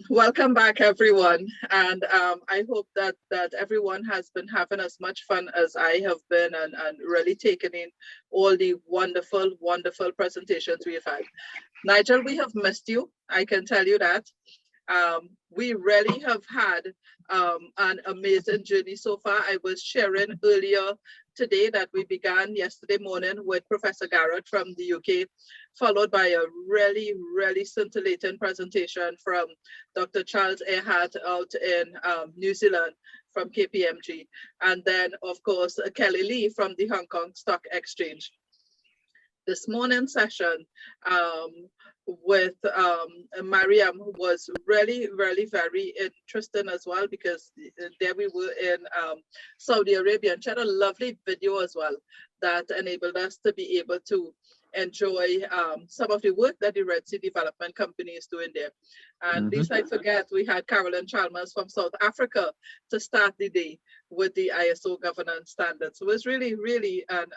Welcome back, everyone. And I hope that everyone has been having as much fun as I have been and really taking in all the wonderful, wonderful presentations we've had. Nigel, we have missed you. I can tell you that. We really have had an amazing journey so far. I was sharing earlier today that we began yesterday morning with Professor Garrett from the UK, followed by a really, really scintillating presentation from Dr. Charles Earhart out in New Zealand from KPMG. And then, of course, Kelly Lee from the Hong Kong Stock Exchange. This morning's session with Mariam was really, really very interesting as well, because there we were in Saudi Arabia, and she had a lovely video as well that enabled us to be able to enjoy some of the work that the Red Sea Development Company is doing there. And least I forget, we had Carolyn Chalmers from South Africa to start the day with the ISO governance standards. So it was really, really an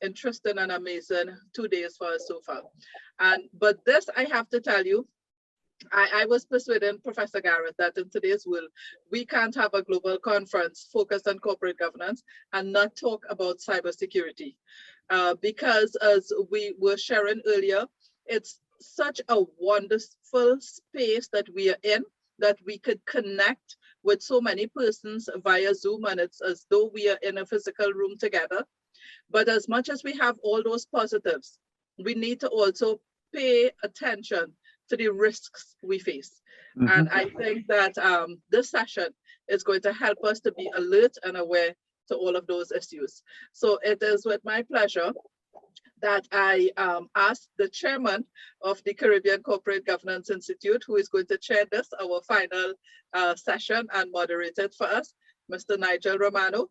interesting and amazing 2 days for us so far. But this, I have to tell you, I was persuading Professor Garrett that in today's world, we can't have a global conference focused on corporate governance and not talk about cybersecurity. Because as we were sharing earlier, it's such a wonderful space that we are in, that we could connect with so many persons via Zoom, and it's as though we are in a physical room together. But as much as we have all those positives, we need to also pay attention to the risks we face. And I think that this session is going to help us to be alert and aware to all of those issues. So it is with my pleasure that I asked the chairman of the Caribbean Corporate Governance Institute, who is going to chair this, our final session, and moderate it for us, Mr. Nigel Romano.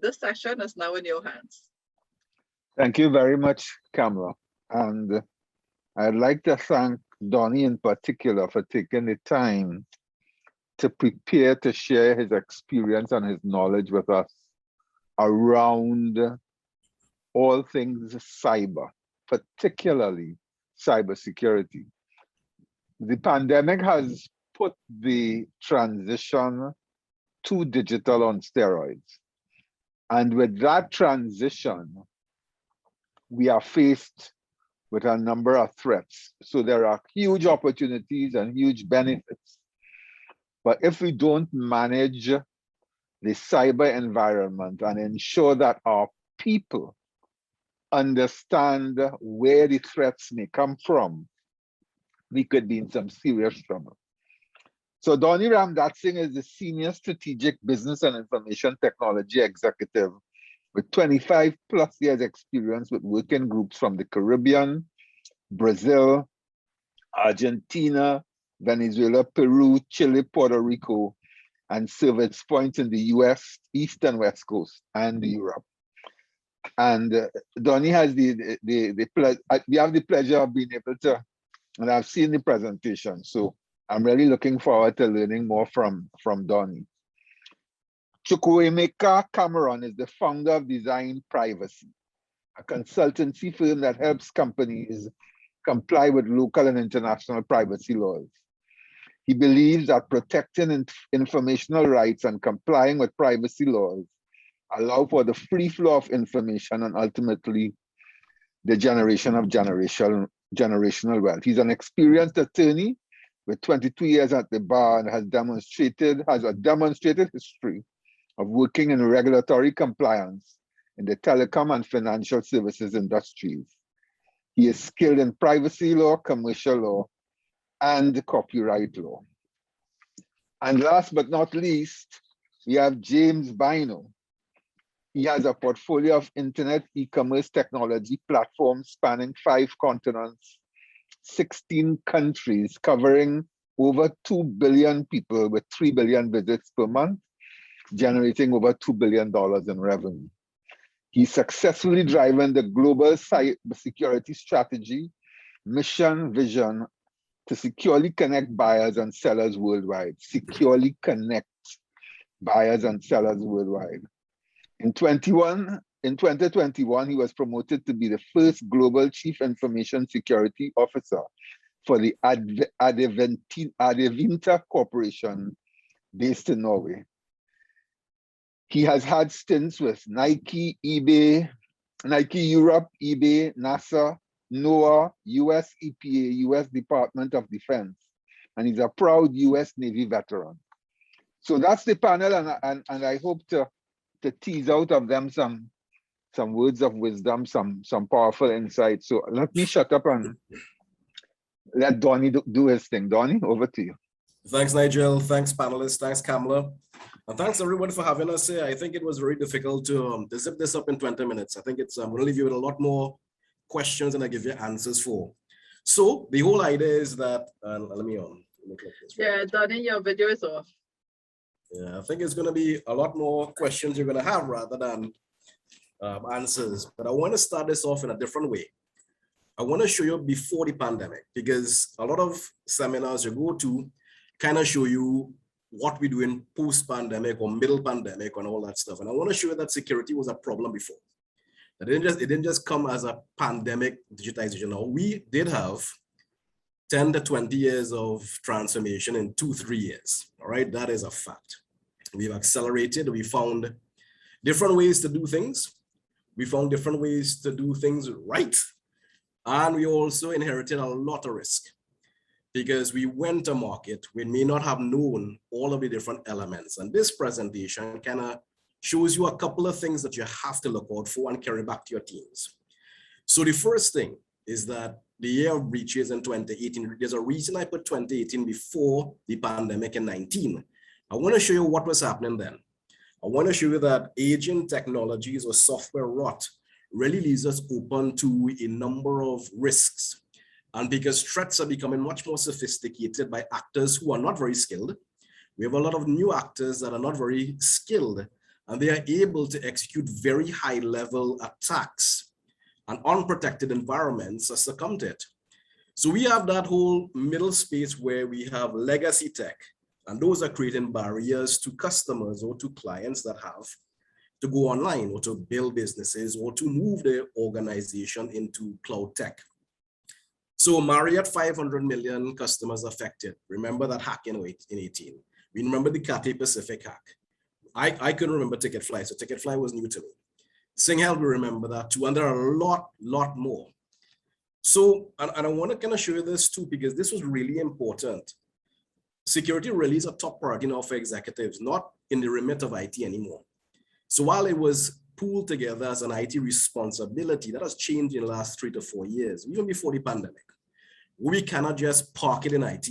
This session is now in your hands. Thank you very much, Cameron. And I'd like to thank Donny in particular for taking the time to prepare to share his experience and his knowledge with us around all things cyber, particularly cybersecurity. The pandemic has put the transition to digital on steroids. And with that transition, we are faced with a number of threats. So there are huge opportunities and huge benefits. But if we don't manage the cyber environment and ensure that our people understand where the threats may come from, we could be in some serious trouble. So Donny Ramdathsingh is the Senior Strategic Business and Information Technology Executive with 25+ years experience with working groups from the Caribbean, Brazil, Argentina, Venezuela, Peru, Chile, Puerto Rico, and service points in the US, East and West Coast, and Europe. And Donny has we have the pleasure of being able to, and I've seen the presentation, so I'm really looking forward to learning more from Donny. Chukwuemeka Cameron is the founder of Design Privacy, a consultancy firm that helps companies comply with local and international privacy laws. He believes that protecting informational rights and complying with privacy laws allow for the free flow of information and ultimately the generation of generational wealth. He's an experienced attorney with 22 years at the bar and has a demonstrated history of working in regulatory compliance in the telecom and financial services industries. He is skilled in privacy law, commercial law, and copyright law. And last but not least, we have James Bynoe. He has a portfolio of internet e-commerce technology platforms spanning 5 continents, 16 countries, covering over 2 billion people with 3 billion visits per month, generating over $2 billion in revenue. He's successfully driving the global cybersecurity strategy, mission, vision to securely connect buyers and sellers worldwide. Securely connect buyers and sellers worldwide. In 2021, he was promoted to be the first global chief information security officer for the Adevinta Corporation based in Norway. He has had stints with Nike, eBay, Nike Europe, eBay, NASA, NOAA, US EPA, US Department of Defense, and he's a proud US Navy veteran. So that's the panel, and I hope to tease out of them some words of wisdom, some powerful insights. So let me shut up and let Donny do his thing. Donny, over to you. Thanks, Nigel. Thanks, panelists. Thanks, Kamala. And thanks, everyone, for having us here. I think it was very difficult to zip this up in 20 minutes. I think I'm going to leave you with a lot more questions than I give you answers for. So the whole idea is that, let me click this. Yeah, Donny, your video is off. Yeah, I think it's going to be a lot more questions you're going to have rather than answers. But I want to start this off in a different way. I want to show you before the pandemic, because a lot of seminars you go to kind of show you what we do in post-pandemic or middle pandemic and all that stuff. And I want to show you that security was a problem before. It didn't just come as a pandemic digitization. Now, we did have 10 to 20 years of transformation in 2-3 years. All right, that is a fact. We've accelerated. We found different ways to do things. We found different ways to do things right. And we also inherited a lot of risk, because we went to market, we may not have known all of the different elements. And this presentation kind of shows you a couple of things that you have to look out for and carry back to your teams. So the first thing is that the year of breaches in 2018, there's a reason I put 2018 before the pandemic in 19. I want to show you what was happening then. I want to show you that aging technologies or software rot really leaves us open to a number of risks. And because threats are becoming much more sophisticated by actors who are not very skilled, we have a lot of new actors that are not very skilled, and they are able to execute very high level attacks, and unprotected environments are succumbed to it. So we have that whole middle space where we have legacy tech, and those are creating barriers to customers or to clients that have to go online or to build businesses or to move their organization into cloud tech. So Marriott, 500 million customers affected. Remember that hack in 18. We remember the Cathay Pacific hack. I couldn't remember Ticketfly, so Ticketfly was new to me. Singhealth, we remember that too, and there are a lot more. So, and I want to kind of show you this too, because this was really important. Security really is a top priority now for executives, not in the remit of IT anymore. So while it was pooled together as an IT responsibility, that has changed in the last 3 to 4 years, even before the pandemic. We cannot just park it in IT.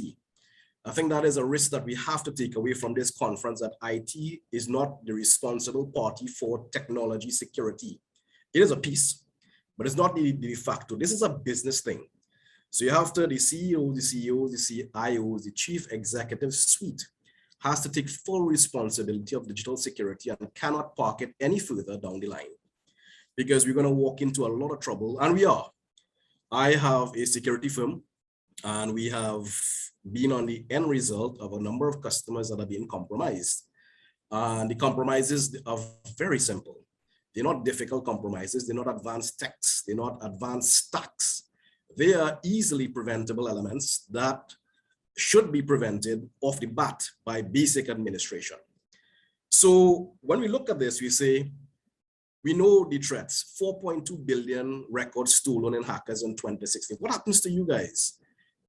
I think that is a risk that we have to take away from this conference, that IT is not the responsible party for technology security. It is a piece, but it's not the de facto. This is a business thing. So you have to, the CEO, the CEOs, the CIOs, the chief executive suite has to take full responsibility of digital security and cannot park it any further down the line, because we're going to walk into a lot of trouble, and we are. I have a security firm, and we have been on the end result of a number of customers that are being compromised. And the compromises are very simple. They're not difficult compromises. They're not advanced techs. They're not advanced stacks. They are easily preventable elements that should be prevented off the bat by basic administration. So when we look at this, we say, we know the threats, 4.2 billion records stolen in hackers in 2016. What happens to you guys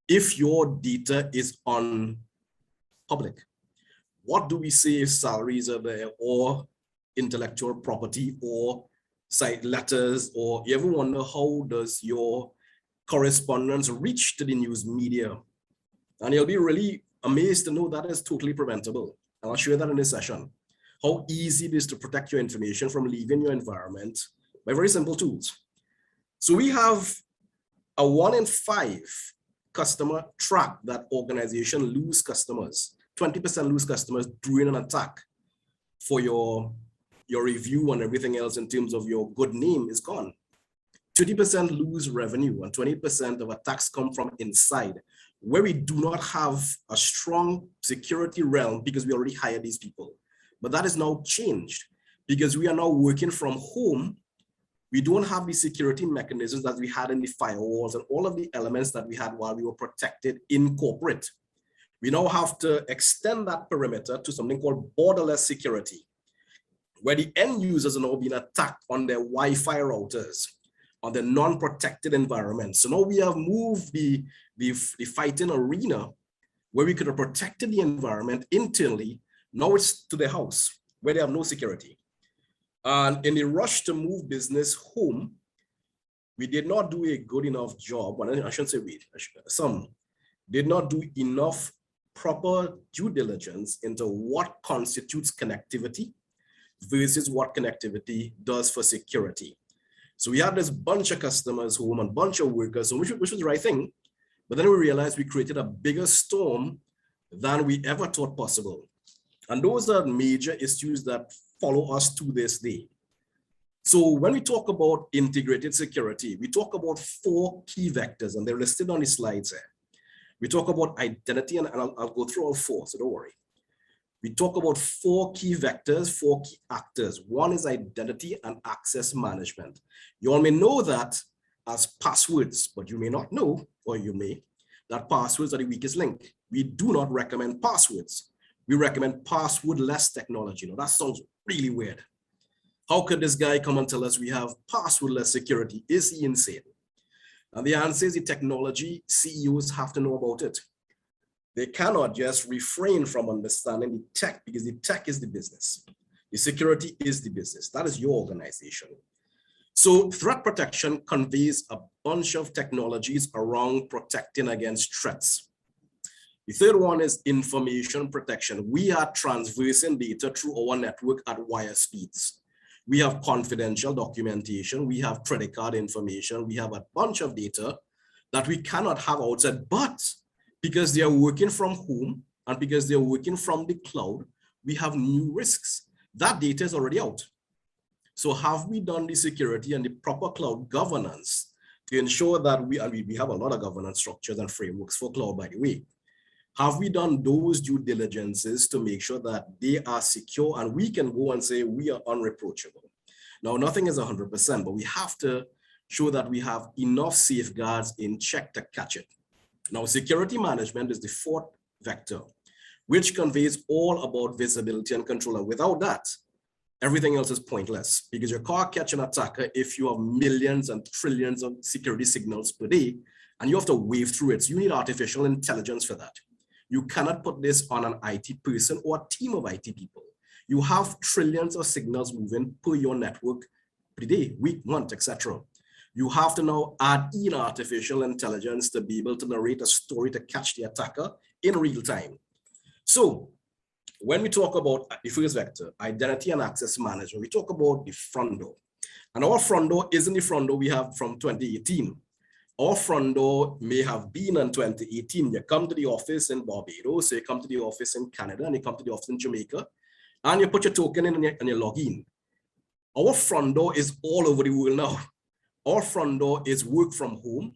if your data is on public? What do we say if salaries are there, or intellectual property, or site letters, or you ever wonder how does your correspondence reach to the news media? And you'll be really amazed to know that is totally preventable. And I'll show you that in this session, how easy it is to protect your information from leaving your environment by very simple tools. So we have a 1 in 5 customer track that organization lose customers, 20% lose customers during an attack for your review and everything else in terms of your good name is gone. 30% lose revenue, and 20% of attacks come from inside, where we do not have a strong security realm because we already hired these people. But that is now changed because we are now working from home We don't have the security mechanisms that we had in the firewalls and all of the elements that we had while we were protected in corporate. We now have to extend that perimeter to something called borderless security, where the end users are now being attacked on their Wi-Fi routers, on the non-protected environment. So now we have moved the fighting arena where we could have protected the environment internally. Now it's to the house where they have no security. And in the rush to move business home, we did not do a good enough job. Well, I shouldn't say we, some did not do enough proper due diligence into what constitutes connectivity versus what connectivity does for security. So we had this bunch of customers home and bunch of workers, which was the right thing. But then we realized we created a bigger storm than we ever thought possible. And those are major issues that follow us to this day. So when we talk about integrated security, we talk about 4 key vectors, and they're listed on the slides here. We talk about identity, and I'll go through all 4, so don't worry. We talk about 4 key vectors, 4 key actors. One is identity and access management. You all may know that as passwords, but you may not know, or you may, that passwords are the weakest link. We do not recommend passwords. We recommend passwordless technology. Now that sounds really weird. How could this guy come and tell us we have passwordless security? Is he insane? And the answer is the technology CEOs have to know about it. They cannot just refrain from understanding the tech, because the tech is the business. The security is the business. That is your organization. So threat protection conveys a bunch of technologies around protecting against threats. The third one is information protection. We are transversing data through our network at wire speeds. We have confidential documentation. We have credit card information. We have a bunch of data that we cannot have outside, but because they are working from home and because they're working from the cloud, we have new risks. That data is already out. So have we done the security and the proper cloud governance to ensure that we have a lot of governance structures and frameworks for cloud, by the way. Have we done those due diligences to make sure that they are secure and we can go and say we are unreproachable? Now, nothing is 100%, but we have to show that we have enough safeguards in check to catch it. Now, security management is the 4th vector, which conveys all about visibility and control. And without that, everything else is pointless, because you can't catch an attacker if you have millions and trillions of security signals per day, and you have to wave through it. So you need artificial intelligence for that. You cannot put this on an IT person or a team of IT people. You have trillions of signals moving per your network per day, week, month, etc. You have to now add in artificial intelligence to be able to narrate a story to catch the attacker in real time. So when we talk about the first vector, identity and access management, we talk about the front door. And our front door isn't the front door we have from 2018. Our front door may have been in 2018. You come to the office in Barbados, you come to the office in Canada, and you come to the office in Jamaica, and you put your token in and you log in. Our front door is all over the world now. Our front door is work from home.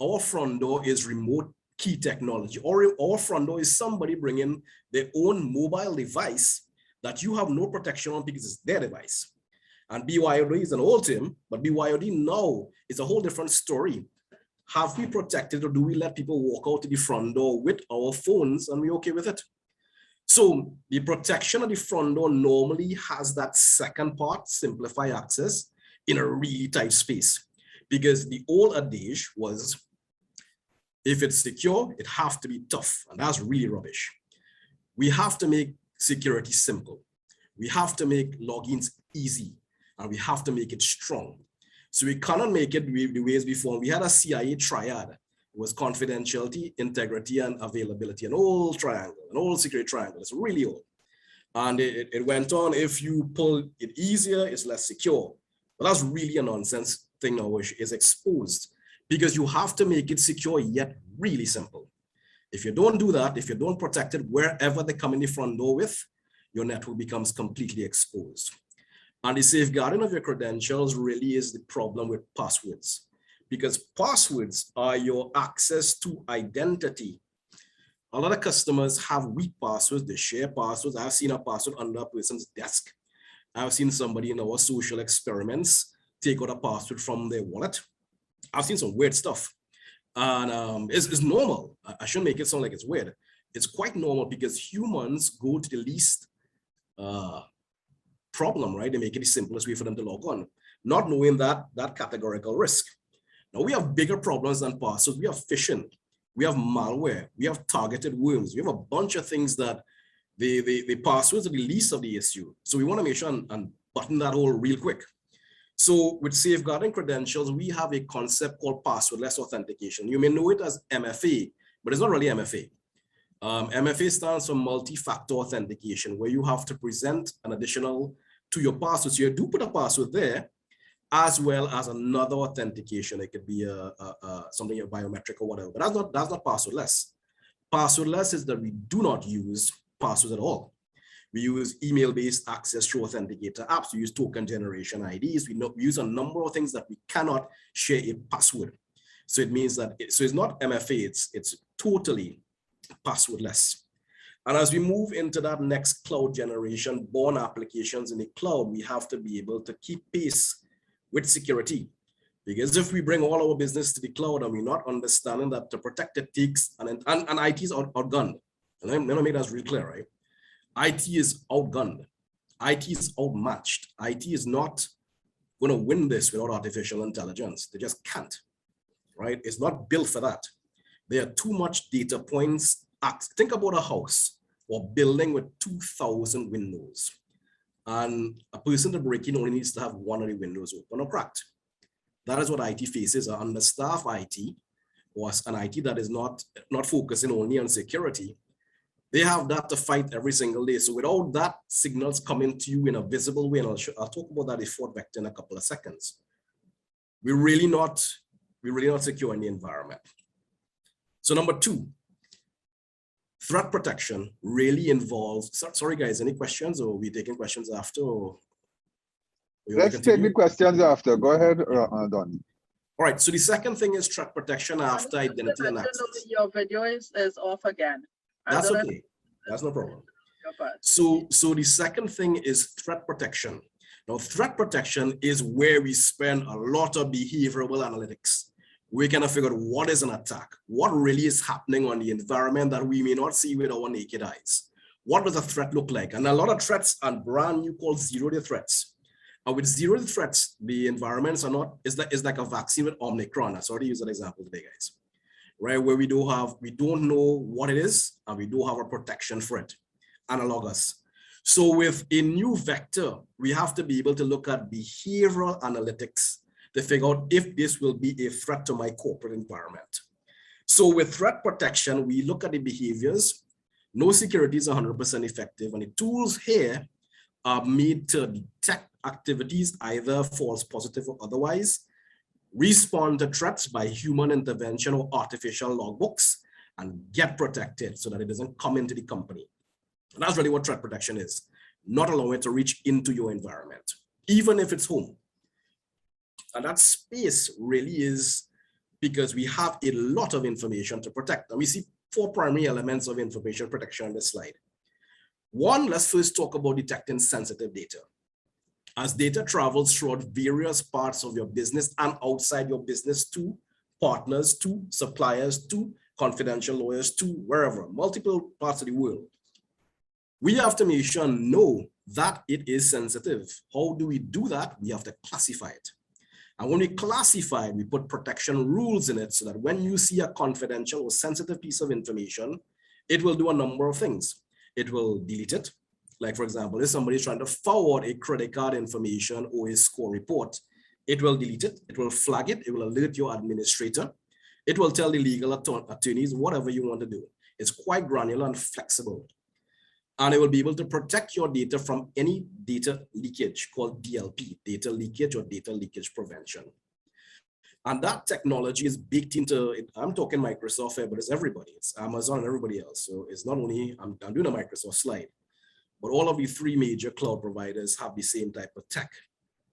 Our front door is remote key technology. Or our front door is somebody bringing their own mobile device that you have no protection on because it's their device. And BYOD is an old term, but BYOD now is a whole different story. Have we protected, or do we let people walk out to the front door with our phones and we're okay with it? So the protection of the front door normally has that second part, simplify access, in a really tight space. Because the old adage was, if it's secure, it has to be tough. And that's really rubbish. We have to make security simple. We have to make logins easy. And we have to make it strong. So we cannot make it the ways before. We had a CIA triad. It was confidentiality, integrity, and availability. An old triangle, an old security triangle. It's really old. And it went on, if you pull it easier, it's less secure. But that's really a nonsense thing now, which is exposed, because you have to make it secure yet really simple. If you don't do that, if you don't protect it wherever they come in the front door with, your network becomes completely exposed. And the safeguarding of your credentials really is the problem with passwords, because passwords are your access to identity. A lot of customers have weak passwords, they share passwords. I've seen a password under a person's desk. I've seen somebody in our social experiments take out a password from their wallet. I've seen some weird stuff. And it's normal. I shouldn't make it sound like it's weird. It's quite normal because humans go to the least problem, right? They make it the simplest way for them to log on, not knowing that categorical risk. Now we have bigger problems than passwords. We have phishing, we have malware, we have targeted worms, we have a bunch of things that the passwords are the least of the issue. So we want to make sure and button that hole real quick. So with safeguarding credentials, we have a concept called passwordless authentication. You may know it as MFA, but it's not really MFA. MFA stands for multi-factor authentication, where you have to present an additional to your password. So you do put a password there, as well as another authentication. It could be something biometric or whatever, but that's not passwordless. Passwordless is that we do not use passwords at all. We use email-based access through authenticator apps. We use token generation IDs. We use a number of things that we cannot share a password. So it means that, so it's not MFA, it's totally passwordless. And as we move into that next cloud generation, born applications in the cloud, we have to be able to keep pace with security. Because if we bring all our business to the cloud and we're not understanding that to protect it takes, and IT is outgunned. And let me make that real clear, right? IT is outgunned. IT is outmatched. IT is not going to win this without artificial intelligence. They just can't, right? It's not built for that. There are too much data points. Think about a house or building with 2,000 windows. And a person to break in only needs to have one of the windows open or cracked. That is what IT faces, an understaffed IT, or an IT that is not focusing only on security. They have that to fight every single day. So without that signals coming to you in a visible way, and I'll talk about that effort vector in a couple of seconds, we're really not secure in the environment. So number two, threat protection really involves, sorry guys, any questions, or are we taking questions after? Or let's take the questions after. Go ahead, Donny. All right, so the second thing is threat protection after identity and access. Your video is off again. That's okay. That's no problem. So the second thing is threat protection. Now, threat protection is where we spend a lot of behavioral analytics. We kind of figure out what is an attack, what really is happening on the environment that we may not see with our naked eyes. What does a threat look like? And a lot of threats are brand new called zero-day threats. And with zero-day threats, the environments are not, it's like a vaccine with Omicron. I already used that example today, guys. Right, where we don't know what it is, and we don't have a protection for it, analogous. So with a new vector, we have to be able to look at behavioral analytics to figure out if this will be a threat to my corporate environment. So with threat protection, we look at the behaviors. No security is 100% effective, and the tools here are made to detect activities, either false positive or otherwise, respond to threats by human intervention or artificial logbooks, and get protected so that it doesn't come into the company. And that's really what threat protection is, not allowing it to reach into your environment, even if it's home. And that space really is because we have a lot of information to protect. And we see four primary elements of information protection on this slide. One, let's first talk about detecting sensitive data. As data travels throughout various parts of your business and outside your business to partners, to suppliers, to confidential lawyers, to wherever, multiple parts of the world, we have to make sure and know that it is sensitive. How do we do that? We have to classify it. And when we classify it, we put protection rules in it so that when you see a confidential or sensitive piece of information, it will do a number of things. It will delete it. Like, for example, if somebody is trying to forward a credit card information or a score report, it will delete it, it will flag it, it will alert your administrator, it will tell the legal attorneys whatever you want to do. It's quite granular and flexible. And it will be able to protect your data from any data leakage called DLP, data leakage or data leakage prevention. And that technology is baked into it. I'm talking Microsoft here, but it's everybody. It's Amazon and everybody else. So it's not only, I'm doing a Microsoft slide, but all of the three major cloud providers have the same type of tech.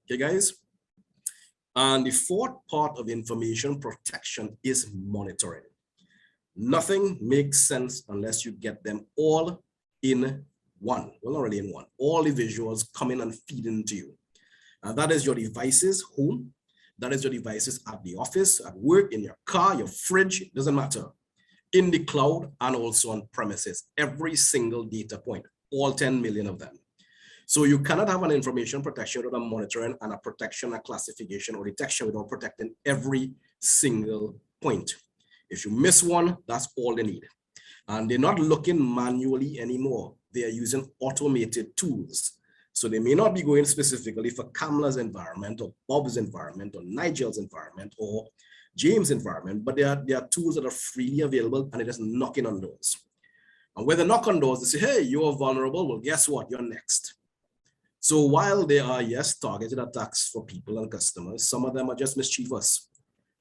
Okay, guys? And the fourth part of information protection is monitoring. Nothing makes sense unless you get them all in one. Well, not really in one. All the visuals come in and feed into you. And that is your devices home. That is your devices at the office, at work, in your car, your fridge, it doesn't matter. In the cloud and also on premises, every single data point, all 10 million of them. So you cannot have an information protection without a monitoring and a protection, a classification or detection without protecting every single point. If you miss one, that's all they need. And they're not looking manually anymore. They are using automated tools. So they may not be going specifically for Kamla's environment or Bob's environment or Nigel's environment or James' environment, but there are tools that are freely available and they're just knocking on doors. And when they knock on doors, they say, hey, you're vulnerable. Well, guess what? You're next. So while there are, yes, targeted attacks for people and customers, some of them are just mischievous.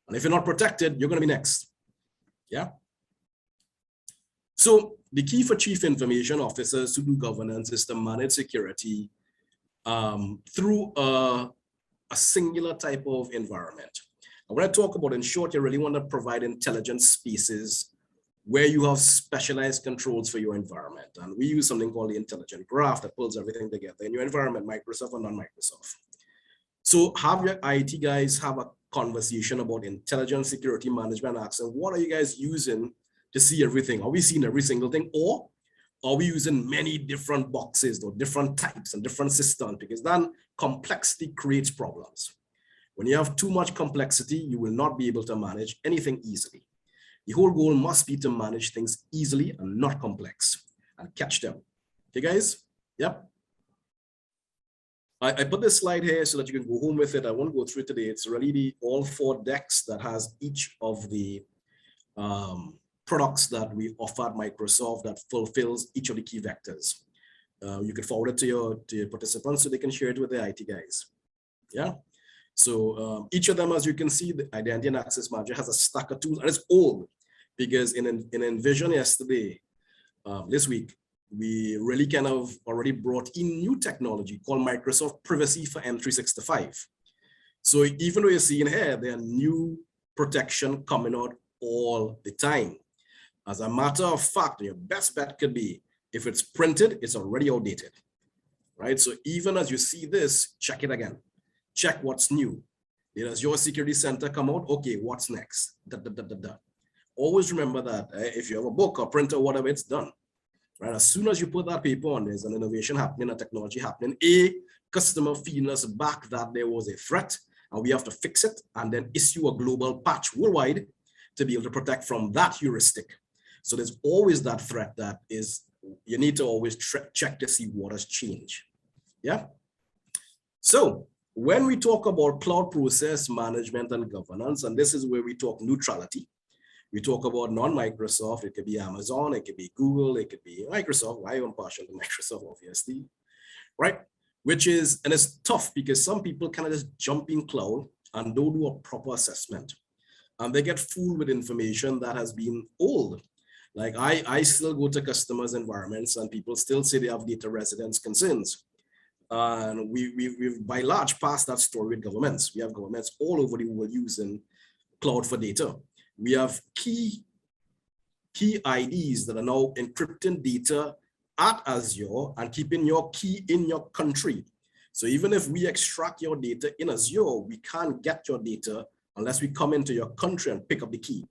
And if you're not protected, you're going to be next. Yeah. So the key for chief information officers to do governance is to manage security through a singular type of environment. And when I talk about, in short, you really want to provide intelligent spaces where you have specialized controls for your environment. And we use something called the intelligent graph that pulls everything together in your environment, Microsoft or non-Microsoft. So have your IT guys have a conversation about intelligent security management, asking, what are you guys using to see everything? Are we seeing every single thing? Or are we using many different boxes or different types and different systems? Because then complexity creates problems. When you have too much complexity, you will not be able to manage anything easily. The whole goal must be to manage things easily and not complex and catch them. Okay, guys? Yep. I put this slide here so that you can go home with it. I won't go through it today. It's really the all 4 decks that has each of the products that we offer at Microsoft that fulfills each of the key vectors. You can forward it to your participants so they can share it with the IT guys. Yeah. So each of them, as you can see, the Identity and Access Manager has a stack of tools, and it's old because in Envision yesterday, this week, we really kind of already brought in new technology called Microsoft Privacy for M365. So even though you're seeing here, there are new protection coming out all the time. As a matter of fact, your best bet could be, if it's printed, it's already outdated, right? So even as you see this, check it again. Check what's new. Does your security center come out? Okay, what's next? Always remember that if you have a book or printer, whatever, it's done. Right? As soon as you put that paper on, there's an innovation happening, a technology happening. A customer feeding us back that there was a threat and we have to fix it and then issue a global patch worldwide to be able to protect from that heuristic. So there's always that threat that is, you need to always check to see what has changed. Yeah. So when we talk about cloud process management and governance, and this is where we talk neutrality, we talk about non-Microsoft, it could be Amazon, it could be Google, it could be Microsoft. I am partial to Microsoft, obviously, right? Which is, and it's tough because some people kind of just jump in cloud and don't do a proper assessment. And they get fooled with information that has been old. Like I still go to customers' environments and people still say they have data residence concerns. And we've by large passed that story with governments. We have governments all over the world using cloud for data. We have key IDs that are now encrypting data at Azure and keeping your key in your country. So even if we extract your data in Azure, we can't get your data unless we come into your country and pick up the key.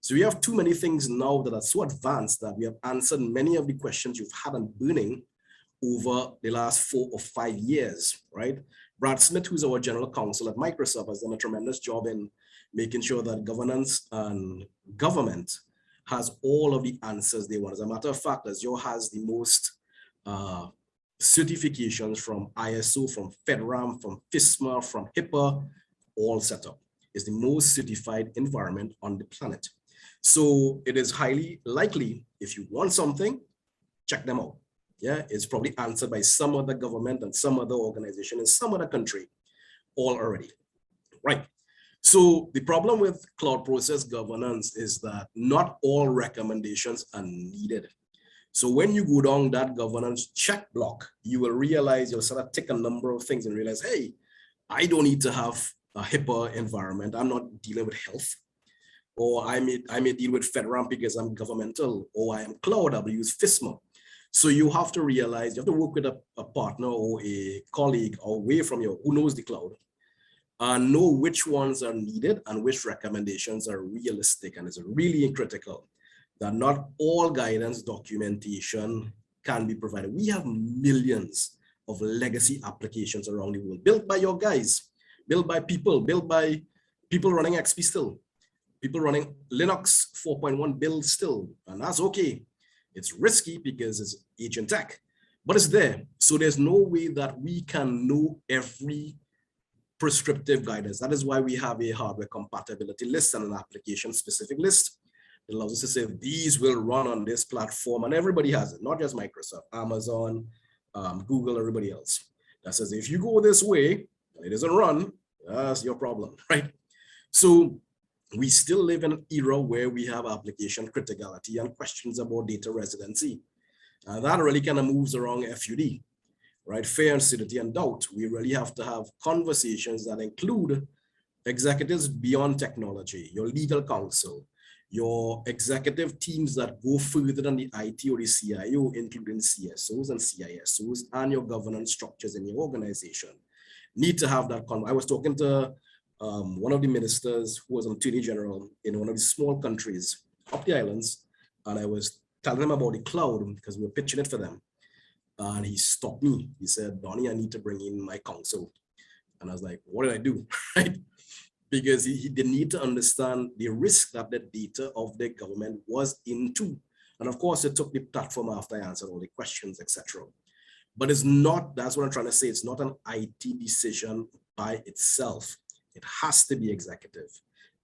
So we have too many things now that are so advanced that we have answered many of the questions you've had on burning over the last 4 or 5 years, right? Brad Smith, who's our general counsel at Microsoft, has done a tremendous job in making sure that governance and government has all of the answers they want. As a matter of fact, Azure has the most certifications from ISO, from FedRAMP, from FISMA, from HIPAA, all set up. It's the most certified environment on the planet. So it is highly likely, if you want something, check them out. Yeah, it's probably answered by some other government and some other organization in some other country already, right? So the problem with cloud process governance is that not all recommendations are needed. So when you go down that governance check block, you will realize you'll sort of tick a number of things and realize, hey, I don't need to have a HIPAA environment. I'm not dealing with health. Or I may deal with FedRAMP because I'm governmental, or I am cloud, I will use FISMA. So you have to realize, you have to work with a partner or a colleague away from you who knows the cloud, and know which ones are needed and which recommendations are realistic and is really critical, that not all guidance documentation can be provided. We have millions of legacy applications around the world, built by your guys, built by people running XP still, people running Linux 4.1 build still, and that's okay. It's risky because it's agent tech, but it's there. So there's no way that we can know every prescriptive guidance. That is why we have a hardware compatibility list and an application specific list. It allows us to say these will run on this platform, and everybody has it, not just Microsoft, Amazon, Google, everybody else. That says if you go this way and it doesn't run, that's your problem, right? So we still live in an era where we have application criticality and questions about data residency. That really kind of moves around FUD, right? Fair, uncertainty, and doubt. We really have to have conversations that include executives beyond technology, your legal counsel, your executive teams that go further than the IT or the CIO, including CSOs and CISOs, and your governance structures in your organization. Need to have that I was talking to one of the ministers who was an attorney general in one of the small countries up the islands, and I was telling him about the cloud because we were pitching it for them. And he stopped me. He said, Donny, I need to bring in my counsel. And I was like, what did I do? Right? Because he did need to understand the risk that the data of the government was into. And of course, it took the platform after I answered all the questions, etc. But it's not, that's what I'm trying to say, it's not an IT decision by itself. It has to be executive.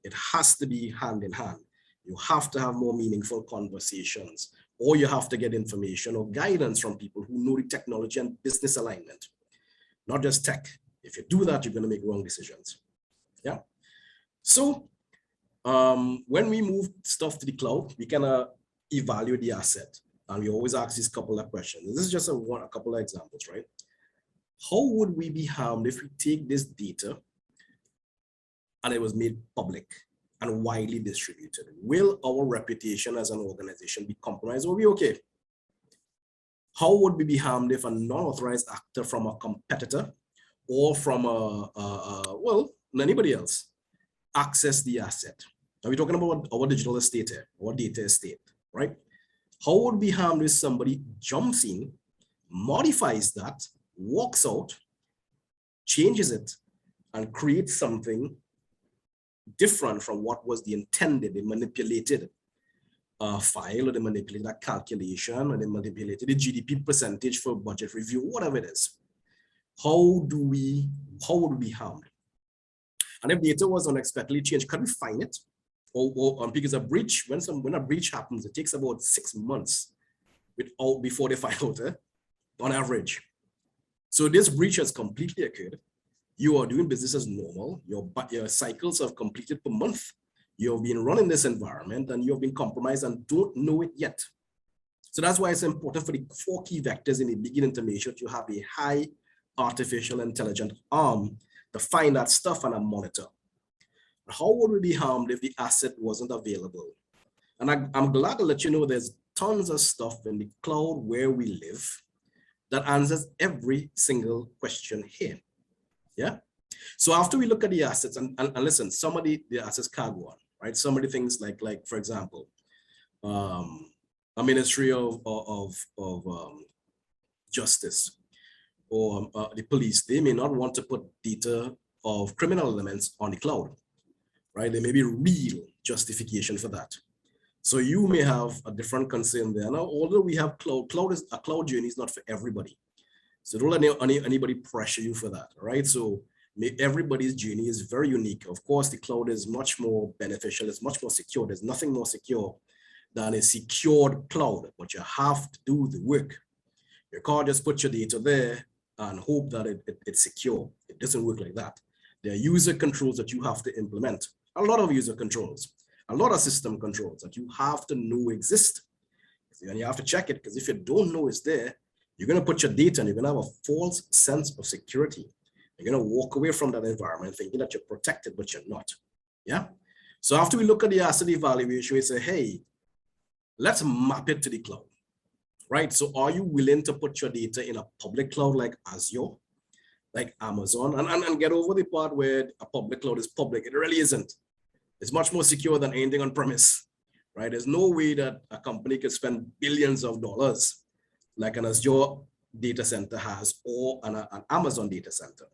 It has to be hand in hand. You have to have more meaningful conversations, or you have to get information or guidance from people who know the technology and business alignment, not just tech. If you do that, you're going to make wrong decisions. Yeah. So when we move stuff to the cloud, we can evaluate the asset. And we always ask these couple of questions. This is just a couple of examples, right? How would we be harmed if we take this data and it was made public and widely distributed? Will our reputation as an organization be compromised, or be okay? How would we be harmed if a non-authorized actor from a competitor or from well, anybody else access the asset? Now we're talking about our digital estate here, our data estate, right? How would we be harmed if somebody jumps in, modifies that, walks out, changes it, and creates something different from what was the intended? They manipulated a file, or they manipulated a calculation, or they manipulated the GDP percentage for budget review, whatever it is. How would we be harmed? And if data was unexpectedly changed, can we find it? Or because a breach, when a breach happens, it takes about 6 months before they find out, on average. So this breach has completely occurred. You are doing business as normal. Your cycles have completed per month. You have been running this environment and you have been compromised and don't know it yet. So that's why it's important for the 4 key vectors in the beginning to make sure that you have a high artificial intelligence arm to find that stuff and monitor. How would we be harmed if the asset wasn't available? And I'm glad to let you know there's tons of stuff in the cloud where we live that answers every single question here. Yeah. So after we look at the assets and listen, some of the assets can go on, right? Some of the things like for example, a Ministry of Justice or the police, they may not want to put data of criminal elements on the cloud, right? There may be real justification for that. So you may have a different concern there. Now, although we have cloud journey is not for everybody. So don't let anybody pressure you for that, right? So everybody's journey is very unique. Of course, the cloud is much more beneficial. It's much more secure. There's nothing more secure than a secured cloud, but you have to do the work. You can't just put your data there and hope that it's secure. It doesn't work like that. There are user controls that you have to implement. A lot of user controls, a lot of system controls that you have to know exist. And you have to check it, because if you don't know it's there, you're going to put your data and you're going to have a false sense of security. You're going to walk away from that environment thinking that you're protected, but you're not. Yeah. So after we look at the asset evaluation, we say, hey, let's map it to the cloud. right? So are you willing to put your data in a public cloud like Azure, like Amazon, and get over the part where a public cloud is public? It really isn't. It's much more secure than anything on premise, right? There's no way that a company could spend billions of dollars like an Azure data center has, or an Amazon data center.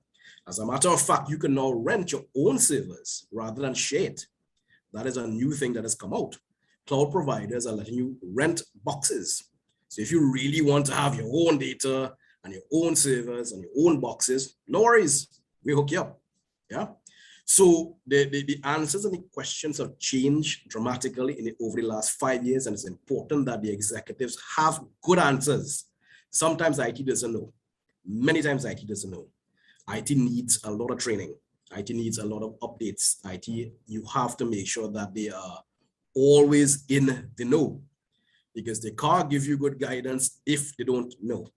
As a matter of fact, you can now rent your own servers rather than share it. That is a new thing that has come out. Cloud providers are letting you rent boxes. So if you really want to have your own data and your own servers and your own boxes, no worries, we hook you up. Yeah. So the answers and the questions have changed dramatically over the last 5 years, and it's important that the executives have good answers. Sometimes IT doesn't know. Many times IT doesn't know. IT needs a lot of training. IT needs a lot of updates. IT, you have to make sure that they are always in the know, because they can't give you good guidance if they don't know.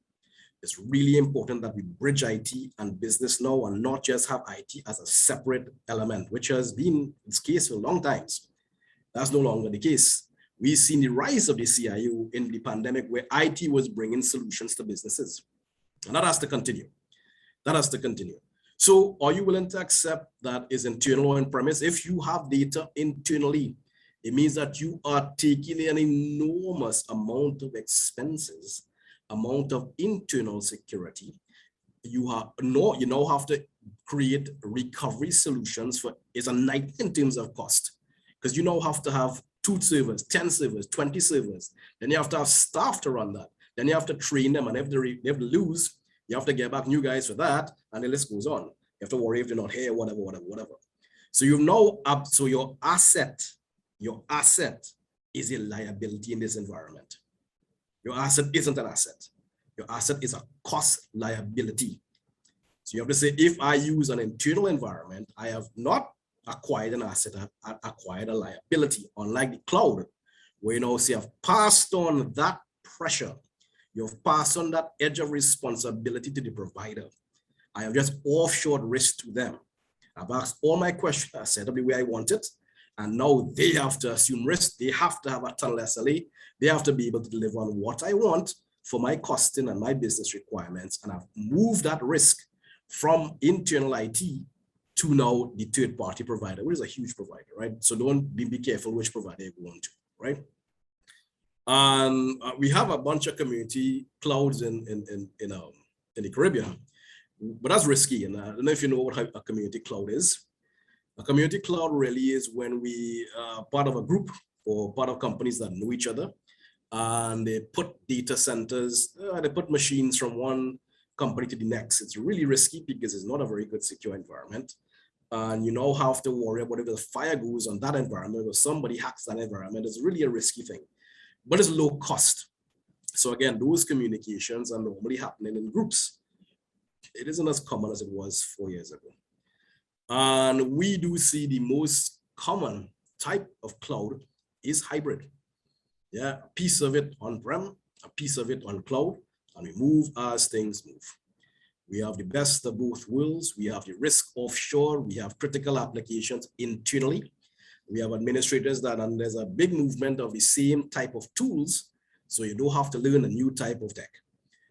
It's really important that we bridge IT and business now, and not just have IT as a separate element, which has been its case for long times. That's no longer the case. We've seen the rise of the CIO in the pandemic, where IT was bringing solutions to businesses. And that has to continue. That has to continue. So are you willing to accept that is internal or on-premise? If you have data internally, it means that you are taking an enormous amount of expenses, amount of internal security. You now have to create recovery solutions for, it's a nightmare in terms of cost, because you now have to have 2 servers, 10 servers, 20 servers. Then you have to have staff to run that. Then you have to train them, and if they lose, you have to get back new guys for that, and the list goes on. You have to worry if they're not here, whatever. So you've now up, so your asset is a liability in this environment. Your asset isn't an asset. Your asset is a cost liability. So you have to say, if I use an internal environment, I have not acquired an asset, I've acquired a liability. Unlike the cloud, where you know, say I've passed on that pressure, you've passed on that edge of responsibility to the provider. I have just offshored risk to them. I've asked all my questions, I set up the way I want it, and now they have to assume risk. They have to have a tunnel SLA. They have to be able to deliver on what I want for my costing and my business requirements. And I've moved that risk from internal IT to now the third-party provider, which is a huge provider, right? So don't be careful which provider you go on to, right? And we have a bunch of community clouds in the Caribbean, but that's risky. And I don't know if you know what a community cloud is. A community cloud really is when we are part of a group or part of companies that know each other, and they put data centers, they put machines from one company to the next. It's really risky because it's not a very good secure environment. And you now have to worry about if the fire goes on that environment or somebody hacks that environment. It's really a risky thing, but it's low cost. So again, those communications are normally happening in groups. It isn't as common as it was 4 years ago. And we do see the most common type of cloud is hybrid. Yeah, a piece of it on-prem, a piece of it on cloud, and we move as things move. We have the best of both worlds. We have the risk offshore. We have critical applications internally. We have administrators and there's a big movement of the same type of tools, so you don't have to learn a new type of tech.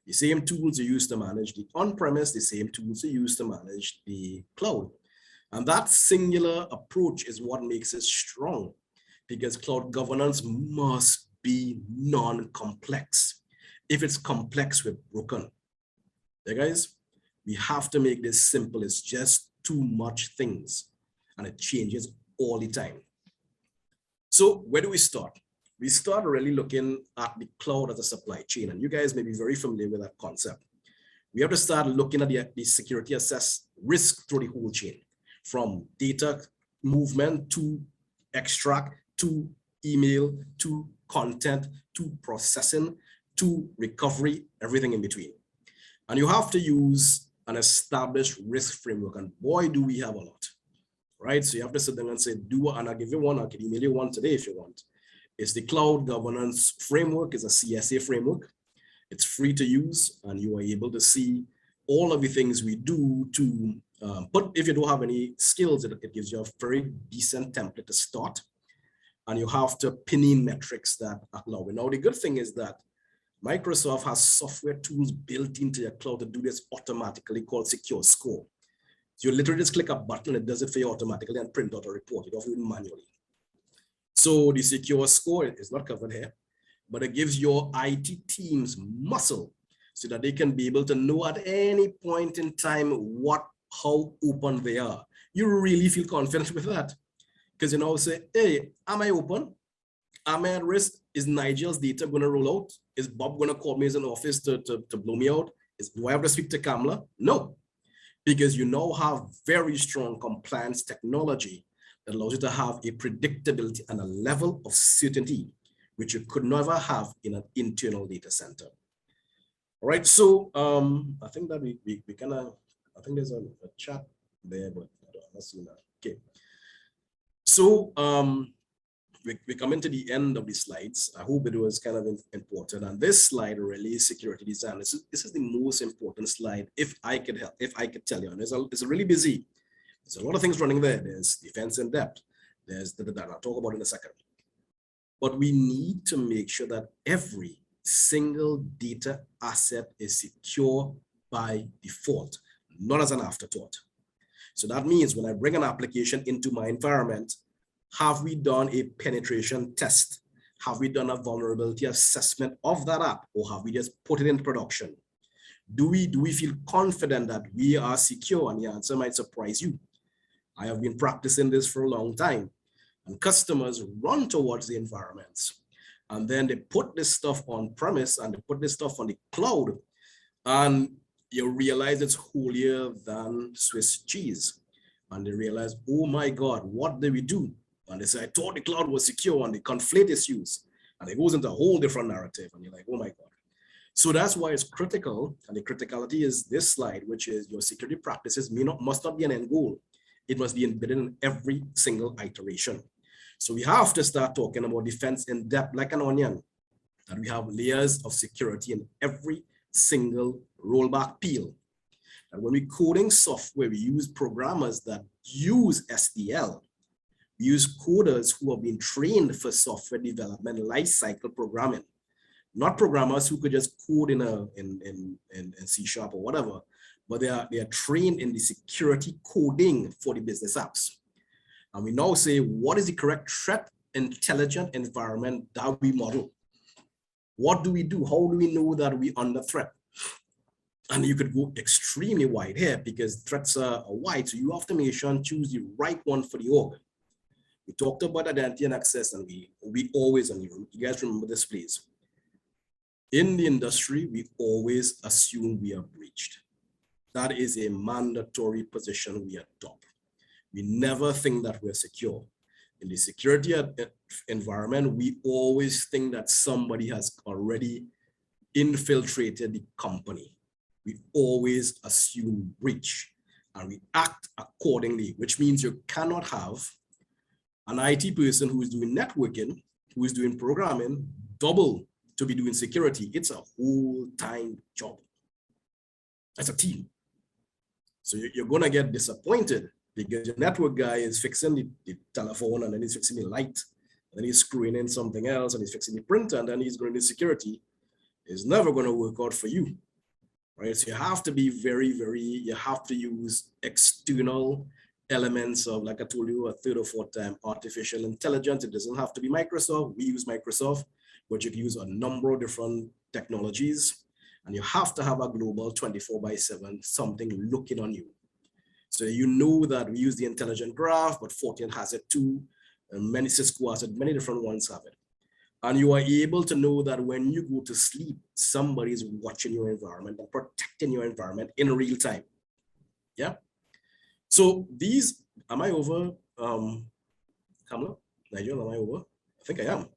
The same tools you use to manage the on-premise, the same tools you use to manage the cloud. And that singular approach is what makes it strong, because cloud governance must be non-complex. If it's complex, we're broken. Yeah, guys, we have to make this simple. It's just too much things, and it changes all the time. So where do we start? We start really looking at the cloud as a supply chain, and you guys may be very familiar with that concept. We have to start looking at the security assess risk through the whole chain, from data movement to extract, to email, to content, to processing, to recovery, everything in between. And you have to use an established risk framework, and boy, do we have a lot, right? So you have to sit down and say, and I'll give you one, I can email you one today if you want. It's the Cloud Governance Framework. It's a CSA framework. It's free to use, and you are able to see all of the things we do to, but if you don't have any skills, it gives you a very decent template to start. And you have to pin in metrics that allow it. Now, the good thing is that Microsoft has software tools built into your cloud to do this automatically called Secure Score. So you literally just click a button, it does it for you automatically and print out a report. You don't have to do it manually. So the Secure Score is not covered here, but it gives your IT teams muscle so that they can be able to know at any point in time how open they are. You really feel confident with that because you know, say, hey, am I open? Am I at risk? Is Nigel's data going to roll out? Is Bob going to call me as an office to blow me out? Do I have to speak to Kamala? No, because you now have very strong compliance technology that allows you to have a predictability and a level of certainty which you could never have in an internal data center. All right, so I think that we kind of, I think there's a chat there, but I don't see that. Okay, so we're coming to the end of the slides. I hope it was kind of important, and this slide really is security design. This is the most important slide, if I could help, if I could tell you. And it's really busy. There's a lot of things running there. There's defense in depth. There's that I'll talk about in a second. But we need to make sure that every single data asset is secure by default, not as an afterthought. So that means when I bring an application into my environment, have we done a penetration test? Have we done a vulnerability assessment of that app, or have we just put it in production? Do we feel confident that we are secure? And the answer might surprise you. I have been practicing this for a long time, and customers run towards the environments, and then they put this stuff on premise and they put this stuff on the cloud, and you realize it's holier than Swiss cheese. And they realize, oh my God, what did we do? And they say, I thought the cloud was secure, and they conflate issues. And it goes into a whole different narrative. And you're like, oh my God. So that's why it's critical. And the criticality is this slide, which is your security practices must not be an end goal. It must be embedded in every single iteration. So we have to start talking about defense in depth like an onion. And we have layers of security in every single rollback peel. And when we're coding software, we use programmers that use SDL. We use coders who have been trained for software development lifecycle programming, not programmers who could just code in C# or whatever, but they are trained in the security coding for the business apps. And we now say, what is the correct threat intelligent environment that we model? What do we do? How do we know that we're under threat? And you could go extremely wide here because threats are wide. So you have to make sure and choose the right one for the org. We talked about identity and access, and we always, and you guys remember this, please. In the industry, we always assume we are breached. That is a mandatory position we adopt. We never think that we're secure. In the security environment, we always think that somebody has already infiltrated the company. We always assume breach, and we act accordingly, which means you cannot have an IT person who is doing networking, who is doing programming, double to be doing security. It's a whole-time job. That's a team. So you're going to get disappointed because your network guy is fixing the telephone, and then he's fixing the light, and then he's screwing in something else, and he's fixing the printer, and then he's going to do security. It's never going to work out for you, right? So you have to be you have to use external elements of, like I told you, a third or fourth time, artificial intelligence. It doesn't have to be Microsoft. We use Microsoft, but you can use a number of different technologies, and you have to have a global 24/7 something looking on you. So you know that we use the intelligent graph, but Fortinet has it too, and many Cisco has it, many different ones have it. And you are able to know that when you go to sleep, somebody is watching your environment and protecting your environment in real time. Yeah. So these, am I over, Kamala? Nigel, am I over? I think I am.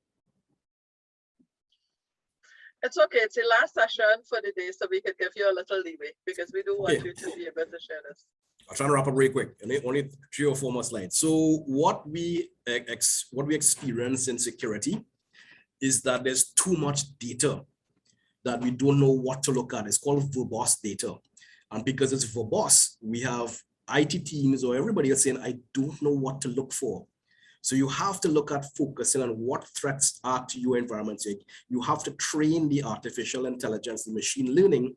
It's okay. It's the last session for the day, so we can give you a little leeway because we do want you to be able to share this. I'll try to wrap up really quick. Only 3 or 4 more slides. So what we experience in security is that there's too much data that we don't know what to look at. It's called verbose data. And because it's verbose, we have IT teams or everybody else saying, I don't know what to look for. So you have to look at focusing on what threats are to your environment. You have to train the artificial intelligence, the machine learning,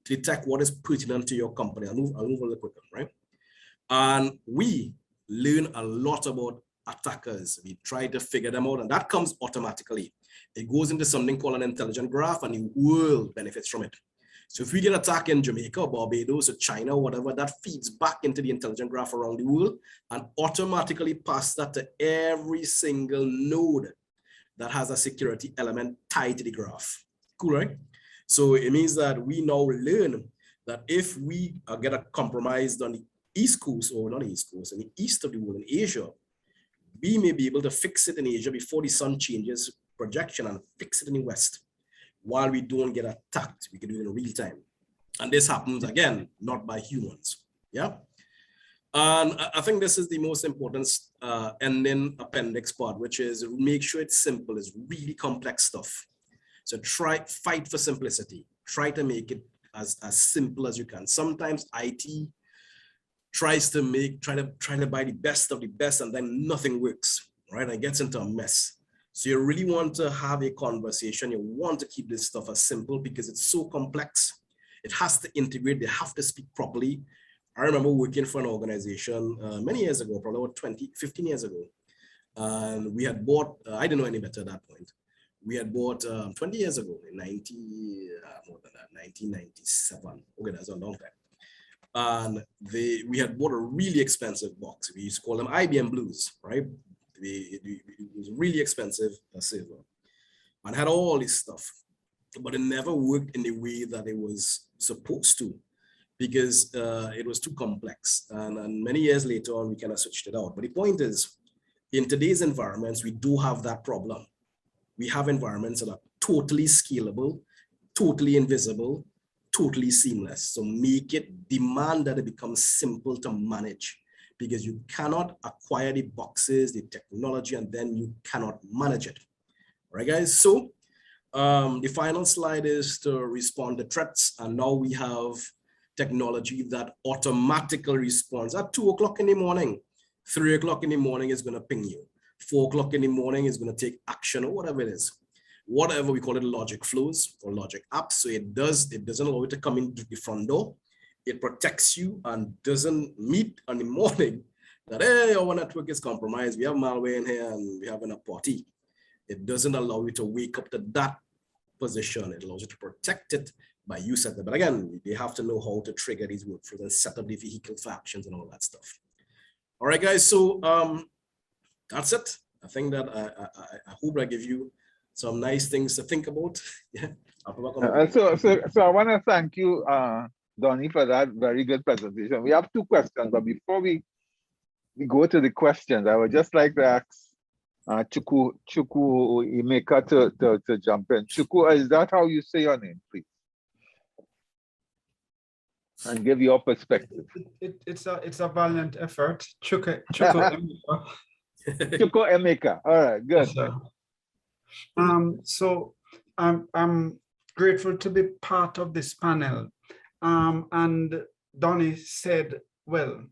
to detect what is pertinent to your company. I'll move a little quicker, right? And we learn a lot about attackers. We try to figure them out, and that comes automatically. It goes into something called an intelligent graph, and the world benefits from it. So if we get attacked in Jamaica or Barbados or China or whatever, that feeds back into the intelligent graph around the world and automatically pass that to every single node that has a security element tied to the graph. Cool, right? So it means that we now learn that if we get compromised on the East Coast, or not East Coast, in the east of the world, in Asia, we may be able to fix it in Asia before the sun changes projection and fix it in the West. While we don't get attacked, we can do it in real time. And this happens, again, not by humans, yeah? And I think this is the most important ending appendix part, which is make sure it's simple. It's really complex stuff. So fight for simplicity. Try to make it as simple as you can. Sometimes IT tries to try to buy the best of the best, and then nothing works, right? And it gets into a mess. So you really want to have a conversation. You want to keep this stuff as simple because it's so complex. It has to integrate. They have to speak properly. I remember working for an organization many years ago, probably about 15 years ago. And we had bought, I didn't know any better at that point. We had bought 20 years ago, in 1997. Okay, that's a long time. And we had bought a really expensive box. We used to call them IBM Blues, right? It was really expensive server and had all this stuff, but it never worked in the way that it was supposed to because it was too complex. And many years later on, we kind of switched it out. But the point is, in today's environments, we do have that problem. We have environments that are totally scalable, totally invisible, totally seamless. So demand that it becomes simple to manage, because you cannot acquire the boxes, the technology, and then you cannot manage it. All right, guys? So the final slide is to respond to threats. And now we have technology that automatically responds at 2 o'clock in the morning. 3 o'clock in the morning is going to ping you. 4 o'clock in the morning is going to take action, or whatever it is. Whatever we call it, logic flows or logic apps. So it doesn't allow you to come in the front door. It protects you and doesn't meet on the morning that, hey, our network is compromised. We have malware in here and we're having a party. It doesn't allow you to wake up to that position. It allows you to protect it by you setting it. But again, they have to know how to trigger these workflows and set up the vehicle for actions and all that stuff. All right, guys. So that's it. I think that I hope I give you some nice things to think about. Yeah. So I want to thank you, Donny, for that very good presentation. We have 2 questions, but before we go to the questions, I would just like to ask Chukwuemeka to jump in. Chukwu, is that how you say your name, please? And give your perspective. It's a valiant effort. Chukwuemeka. Chukwuemeka. All right, good. So I'm grateful to be part of this panel. And Donny said, well,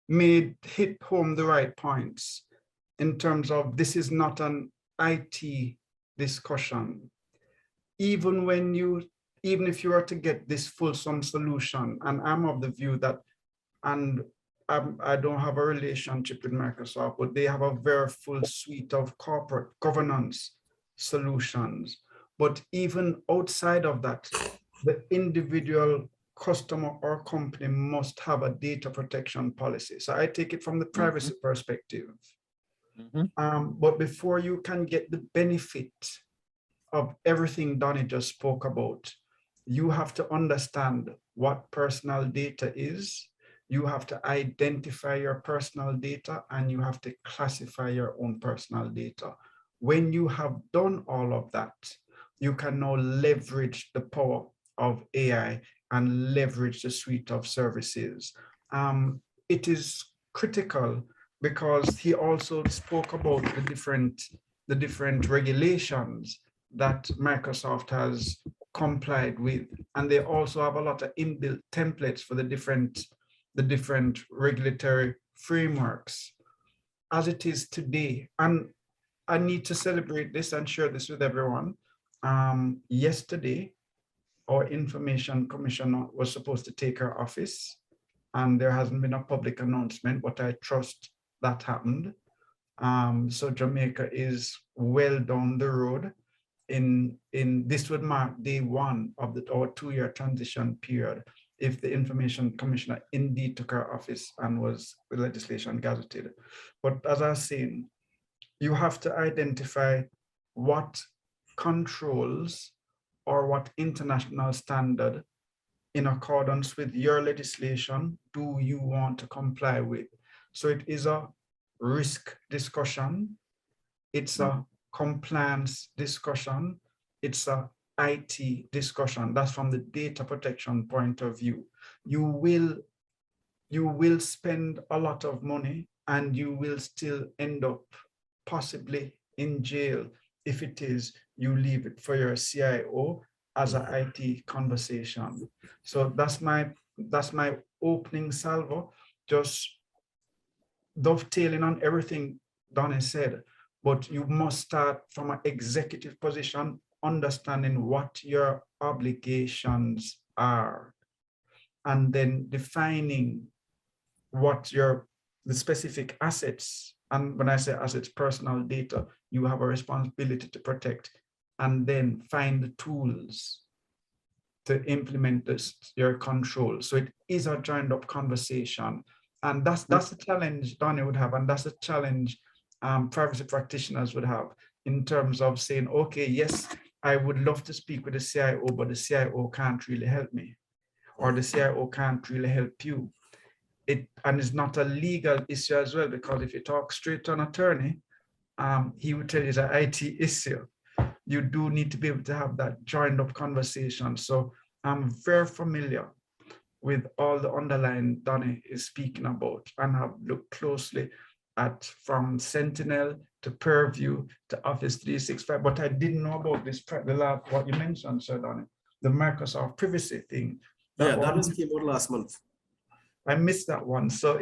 hit home the right points in terms of this is not an IT discussion. Even if you are to get this fulsome solution, and I'm of the view that, and I don't have a relationship with Microsoft, but they have a very full suite of corporate governance solutions. But even outside of that, the individual customer or company must have a data protection policy. So I take it from the privacy perspective. But before you can get the benefit of everything Donny just spoke about, you have to understand what personal data is. You have to identify your personal data, and you have to classify your own personal data. When you have done all of that, you can now leverage the power of AI and leverage the suite of services. It is critical because he also spoke about the different regulations that Microsoft has complied with, and they also have a lot of inbuilt templates for the different regulatory frameworks. as it is today, and I need to celebrate this and share this with everyone. Yesterday, our information commissioner was supposed to take her office, and there hasn't been a public announcement, but I trust that happened. So Jamaica is well down the road. In this would mark day one of our 2-year transition period if the information commissioner indeed took her office and was the legislation gazetted. But as I was saying, you have to identify what controls or what international standard in accordance with your legislation do you want to comply with. So it is a risk discussion, it's a compliance discussion, it's a IT discussion. That's from the data protection point of view. You will spend a lot of money and you will still end up possibly in jail if it is you leave it for your CIO as an IT conversation. So that's my opening salvo, just dovetailing on everything Donny said, but you must start from an executive position, understanding what your obligations are, and then defining what the specific assets, and when I say assets, personal data, you have a responsibility to protect, and then find the tools to implement your control. So it is a joined up conversation. And that's a challenge Donny would have, and that's a challenge privacy practitioners would have in terms of saying, okay, yes, I would love to speak with the CIO, but the CIO can't really help me, or the CIO can't really help you. And it's not a legal issue as well, because if you talk straight to an attorney, he would tell you it's an IT issue. You do need to be able to have that joined up conversation. So I'm very familiar with all the underlying Donny is speaking about, and have looked closely at from Sentinel to Purview to Office 365, but I didn't know about this, what you mentioned, Sir Donny, the Microsoft privacy thing. That just came out last month. I missed that one. So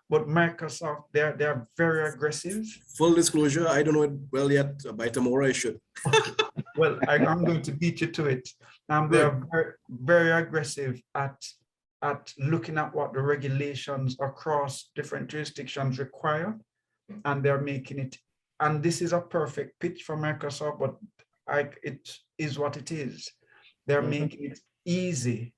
but Microsoft, they're very aggressive. Full disclosure, I don't know it well yet. By tomorrow I should. Well, I'm going to beat you to it. They are very, very aggressive at looking at what the regulations across different jurisdictions require, and they're making it. And this is a perfect pitch for Microsoft, but it is what it is. They're making it easy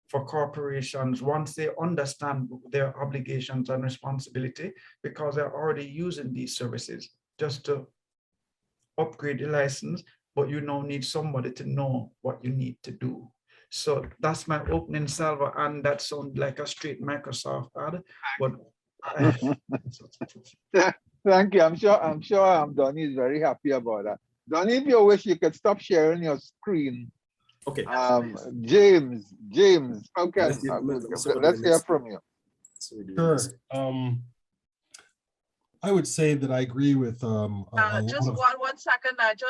for corporations, once they understand their obligations and responsibility, because they're already using these services, just to upgrade the license, but you now need somebody to know what you need to do. So that's my opening salvo, and that sounds like a straight Microsoft ad, but thank you. I'm sure Donny is very happy about that. Donny, if you wish, you could stop sharing your screen. Okay. James, okay. Let's hear from you. Sure. I would say that I agree with just one second, Nigel.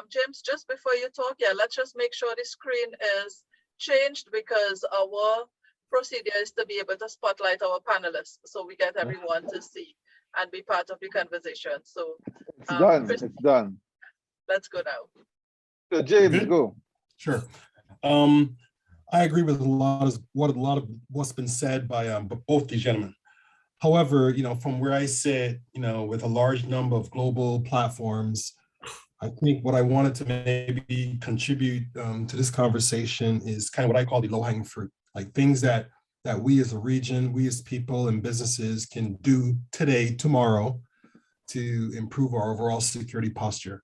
James, just before you talk, let's just make sure the screen is changed, because our procedure is to be able to spotlight our panelists, so we get everyone to see and be part of the conversation. So it's done. It's done. Let's go now. So James, go. Sure. I agree with a lot of what's been said by both these gentlemen. However, from where I sit, with a large number of global platforms, I think what I wanted to maybe contribute to this conversation is kind of what I call the low-hanging fruit, like things that we as a region, we as people and businesses can do today, tomorrow, to improve our overall security posture.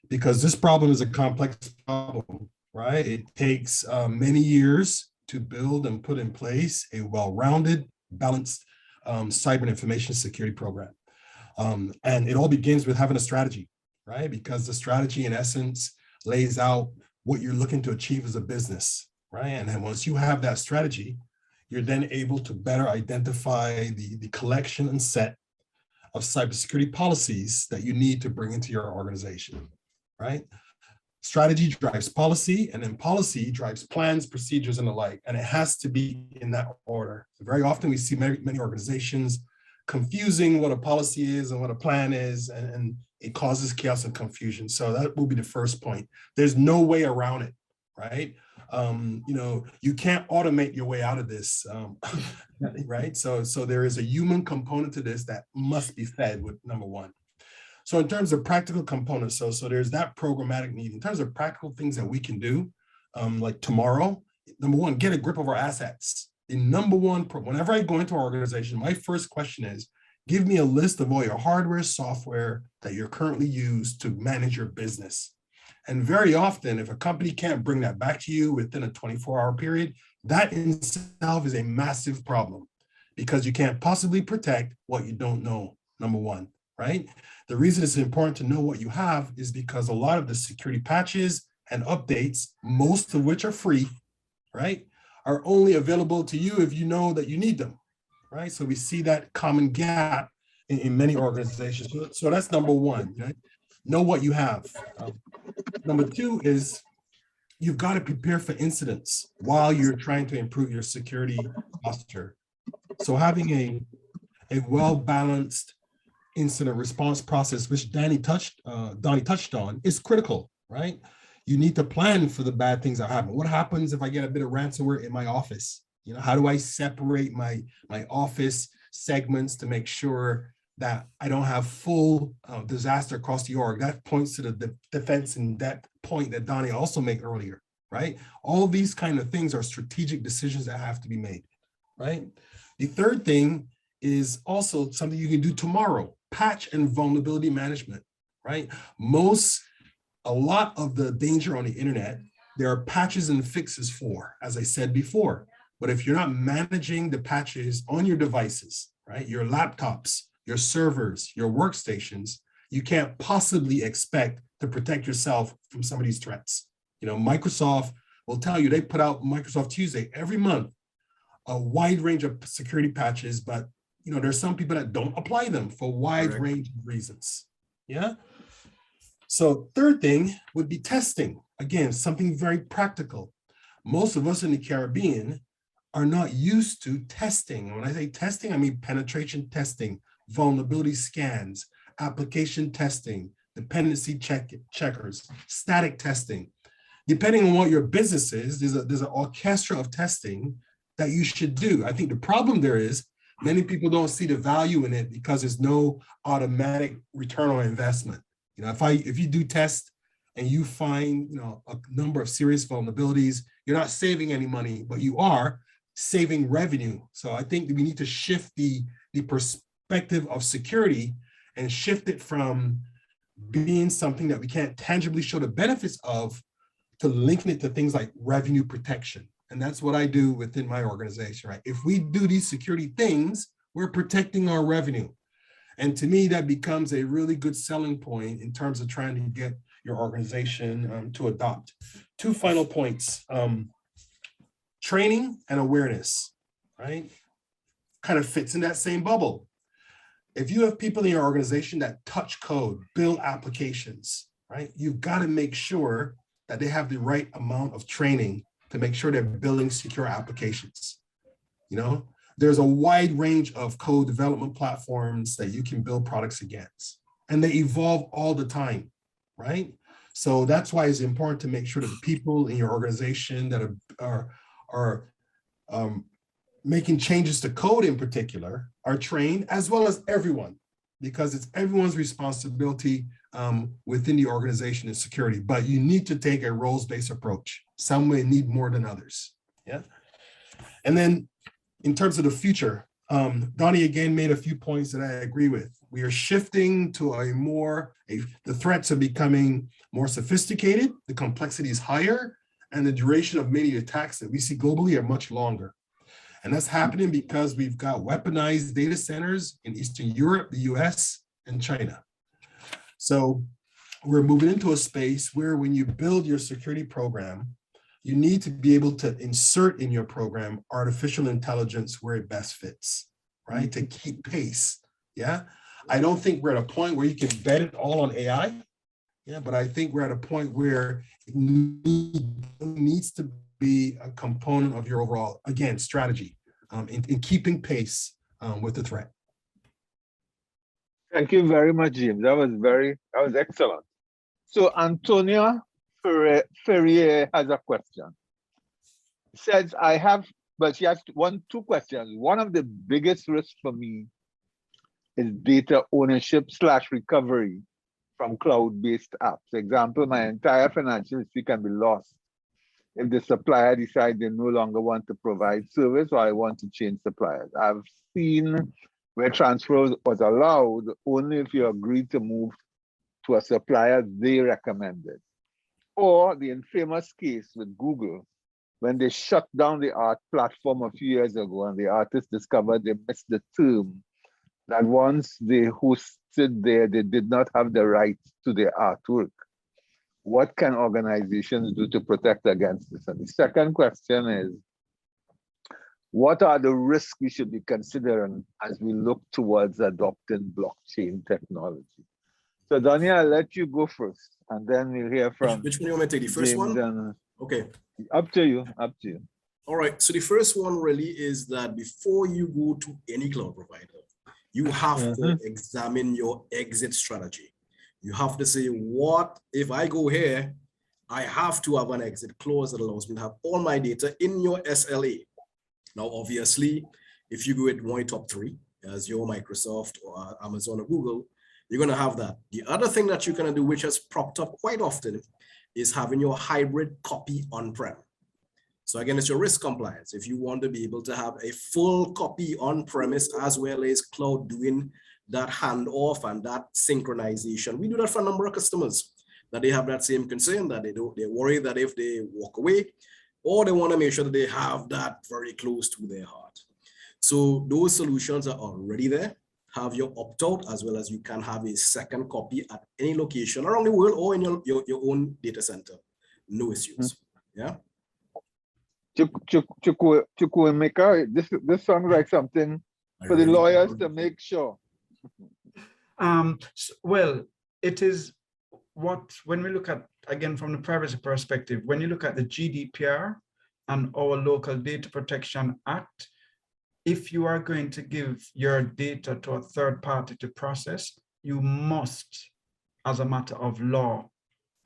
Because this problem is a complex problem, right? It takes many years to build and put in place a well-rounded, balanced cyber and information security program. And it all begins with having a strategy, right? Because the strategy, in essence, lays out what you're looking to achieve as a business, right? And then once you have that strategy, you're then able to better identify the collection and set of cybersecurity policies that you need to bring into your organization, right? Strategy drives policy, and then policy drives plans, procedures, and the like. And it has to be in that order. Very often we see many organizations confusing what a policy is and what a plan is, and it causes chaos and confusion. So that will be the first point. There's no way around it, right? You can't automate your way out of this, right? So there is a human component to this that must be fed with number one. So in terms of practical components, so there's that programmatic need. In terms of practical things that we can do, like tomorrow, number one, get a grip of our assets. The number one, whenever I go into our organization, my first question is, give me a list of all your hardware, software that you're currently used to manage your business. And very often, if a company can't bring that back to you within a 24-hour period, that in itself is a massive problem, because you can't possibly protect what you don't know, number one, right? The reason it's important to know what you have is because a lot of the security patches and updates, most of which are free, right, are only available to you if you know that you need them, right? So we see that common gap in many organizations. So that's number one, right? Know what you have. Number two is you've got to prepare for incidents while you're trying to improve your security posture. So having a well-balanced incident response process, which Donny touched on, is critical, right? You need to plan for the bad things that happen. What happens if I get a bit of ransomware in my office? How do I separate my office segments to make sure that I don't have full disaster across the org? That points to the defense in depth point that Donny also made earlier, right? All these kind of things are strategic decisions that have to be made, right? The third thing is also something you can do tomorrow: patch and vulnerability management, right? A lot of the danger on the internet, there are patches and fixes for, as I said before. But if you're not managing the patches on your devices, right, your laptops, your servers, your workstations, you can't possibly expect to protect yourself from some of these threats. Microsoft will tell you, they put out Microsoft Tuesday every month, a wide range of security patches, but there's some people that don't apply them for a wide range of reasons. Yeah. So third thing would be testing. Again, something very practical. Most of us in the Caribbean are not used to testing. And when I say testing, I mean penetration testing, vulnerability scans, application testing, dependency checkers, static testing. Depending on what your business is, there's an orchestra of testing that you should do. I think the problem there is many people don't see the value in it because there's no automatic return on investment. If you do test and you find a number of serious vulnerabilities, you're not saving any money, but you are saving revenue. So I think that we need to shift the perspective of security and shift it from being something that we can't tangibly show the benefits of to linking it to things like revenue protection. And that's what I do within my organization, right? If we do these security things, we're protecting our revenue. And to me, that becomes a really good selling point in terms of trying to get your organization to adopt. Two final points: training and awareness, right? Kind of fits in that same bubble. If you have people in your organization that touch code, build applications, right? You've got to make sure that they have the right amount of training to make sure they're building secure applications. There's a wide range of code development platforms that you can build products against, and they evolve all the time, right? So that's why it's important to make sure that the people in your organization that are making changes to code in particular are trained, as well as everyone, because it's everyone's responsibility within the organization in security. But you need to take a roles-based approach. Some may need more than others. Yeah. And then in terms of the future, Donny again made a few points that I agree with. We are shifting to the threats are becoming more sophisticated, the complexity is higher, and the duration of many attacks that we see globally are much longer. And that's happening because we've got weaponized data centers in Eastern Europe, the US, and China. So we're moving into a space where when you build your security program, you need to be able to insert in your program artificial intelligence where it best fits, right? To keep pace, yeah? I don't think we're at a point where you can bet it all on AI, yeah, but I think we're at a point where it needs to be a component of your overall, again, strategy in keeping pace with the threat. Thank you very much, James. That was excellent. So Antonia Ferrier has a question. Says, but she has two questions. One of the biggest risks for me is data ownership / recovery from cloud-based apps. Example, my entire financial history can be lost if the supplier decides they no longer want to provide service or I want to change suppliers. I've seen where transfer was allowed only if you agreed to move to a supplier they recommended. Or the infamous case with Google, when they shut down the art platform a few years ago and the artists discovered they missed the term, that once they hosted there, they did not have the rights to their artwork. What can organizations do to protect against this? And the second question is, what are the risks we should be considering as we look towards adopting blockchain technology? So Donny, I'll let you go first, and then we'll hear from which one you want to take? The first James one? Okay. Up to you, up to you. All right, so the first one really is that before you go to any cloud provider, you have to examine your exit strategy. You have to say, what if I go here, I have to have an exit clause that allows me to have all my data in your SLA. Now, obviously, if you go with one top 3, as your Microsoft or Amazon or Google, you're going to have that. The other thing that you're going to do, which has propped up quite often, is having your hybrid copy on-prem. So again, it's your risk compliance. If you want to be able to have a full copy on-premise as well as cloud doing that handoff and that synchronization. We do that for a number of customers that they have that same concern, that they worry that if they walk away, or they want to make sure that they have that very close to their heart. So those solutions are already there. Have your opt-out, as well as you can have a second copy at any location around the world or in your own data center. No issues. Yeah. Chukwuemeka, this sounds like something for the lawyers to make sure. Well, it is when we look at, again, from the privacy perspective, when you look at the GDPR and our Local Data Protection Act, if you are going to give your data to a third party to process, you must, as a matter of law,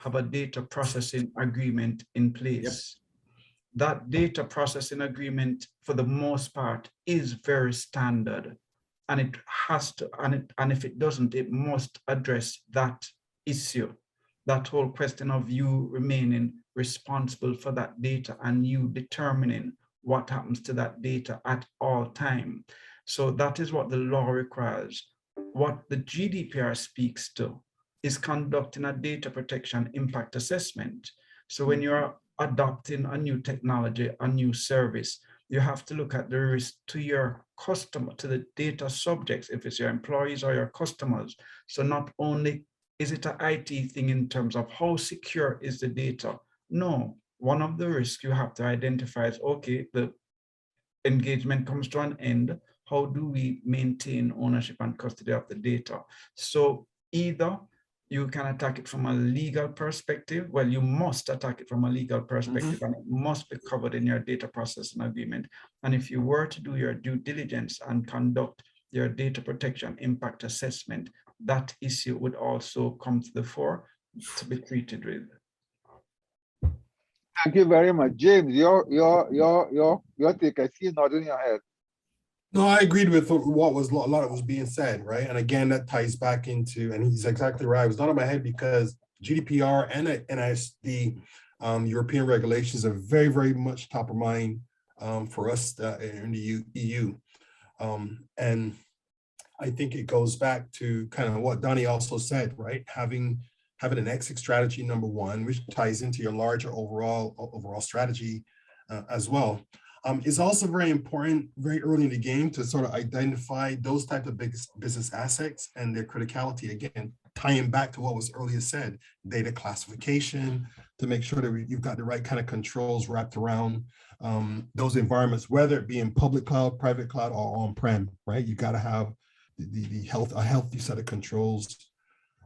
have a data processing agreement in place. Yep. That data processing agreement, for the most part, is very standard, and it has to, and if it doesn't, it must address that issue, that whole question of you remaining responsible for that data and you determining what happens to that data at all time. So that is what the law requires. What the GDPR speaks to is conducting a data protection impact assessment. So when you're adopting a new technology, a new service, you have to look at the risk to your customer, to the data subjects, if it's your employees or your customers. So not only is it an IT thing in terms of how secure is the data? No, one of the risks you have to identify is, okay, the engagement comes to an end. How do we maintain ownership and custody of the data? So either you can attack it from a legal perspective. Well, you must attack it from a legal perspective, and it must be covered in your data processing agreement. And if you were to do your due diligence and conduct your data protection impact assessment, that issue would also come to the fore to be treated with. Thank you very much, James. Your take. I see you nodding your head. No, I agreed with what was a lot of was being said, right? And again, that ties back into, and he's exactly right. I was not in my head because GDPR and NISD, European regulations are very, very much top of mind for us in the EU. And I think it goes back to kind of what Donny also said, right? Having an exit strategy, number one, which ties into your larger overall strategy as well. It's also very important very early in the game to sort of identify those types of business assets and their criticality. Again, tying back to what was earlier said, data classification, to make sure that you've got the right kind of controls wrapped around those environments, whether it be in public cloud, private cloud, or on-prem, right? You got to have a healthy set of controls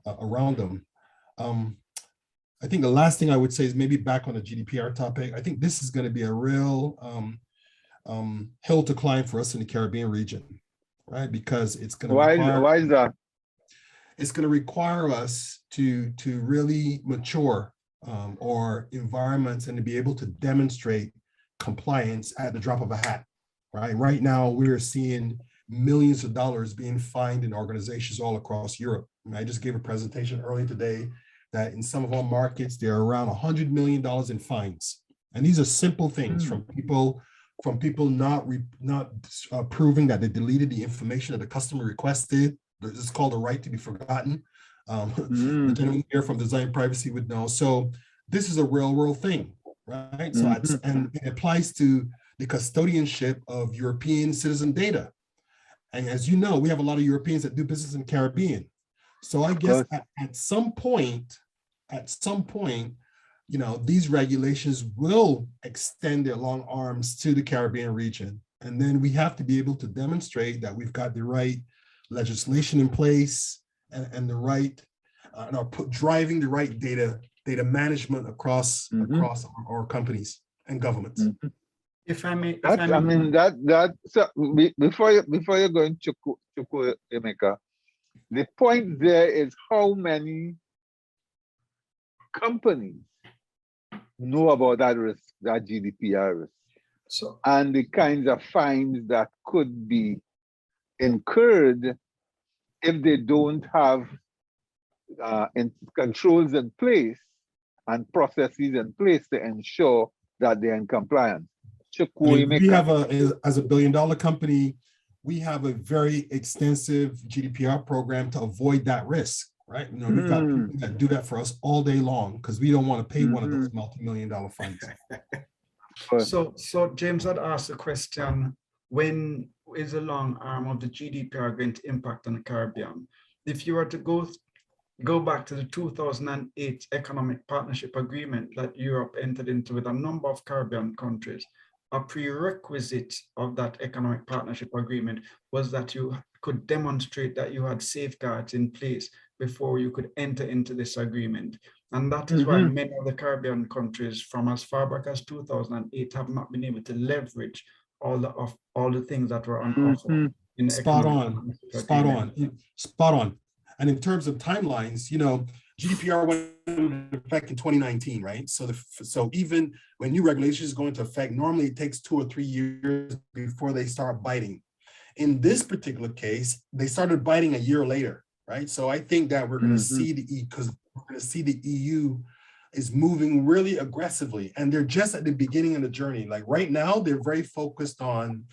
around them. I think the last thing I would say is maybe back on the GDPR topic. I think this is going to be a real hill to climb for us in the Caribbean region, right? Because it's going to why is that? it's going to require us to really mature our environments and to be able to demonstrate compliance at the drop of a hat, right? Right now, we're seeing millions of dollars being fined in organizations all across Europe. I just gave a presentation earlier today that in some of our markets, there are around $100 million in fines. And these are simple things from people not proving that they deleted the information that the customer requested. This is called a right to be forgotten. The gentleman here from Design Privacy would know. So this is a real world thing, right? So and it applies to the custodianship of European citizen data. And as you know, we have a lot of Europeans that do business in the Caribbean. So I guess at some point, you know, these regulations will extend their long arms to the Caribbean region. And then we have to be able to demonstrate that we've got the right legislation in place and the right, driving the right data management across our companies and governments. If I may, So before you're going, Chukwuemeka, the point there is how many companies know about that risk, that GDPR risk, and the kinds of fines that could be incurred if they don't have controls in place and processes in place to ensure that they're in compliance. We have as a $1 billion company, we have a very extensive GDPR program to avoid that risk, right? You know, we've got people that do that for us all day long because we don't want to pay one of those multi-million-dollar fines. So James had asked the question, when is the long arm of the GDPR going to impact on the Caribbean? If you were to go back to the 2008 Economic Partnership Agreement that Europe entered into with a number of Caribbean countries, a prerequisite of that Economic Partnership Agreement was that you could demonstrate that you had safeguards in place before you could enter into this agreement. And that is why many of the Caribbean countries from as far back as 2008 have not been able to leverage all the things that were on offer. In the Spot on. And in terms of timelines, you know, GDPR went into effect in 2019, right? So even when new regulations go into effect, normally it takes 2 or 3 years before they start biting. In this particular case, they started biting a year later, right? So I think that we're going to see the EU is moving really aggressively, and they're just at the beginning of the journey. Like right now, they're very focused on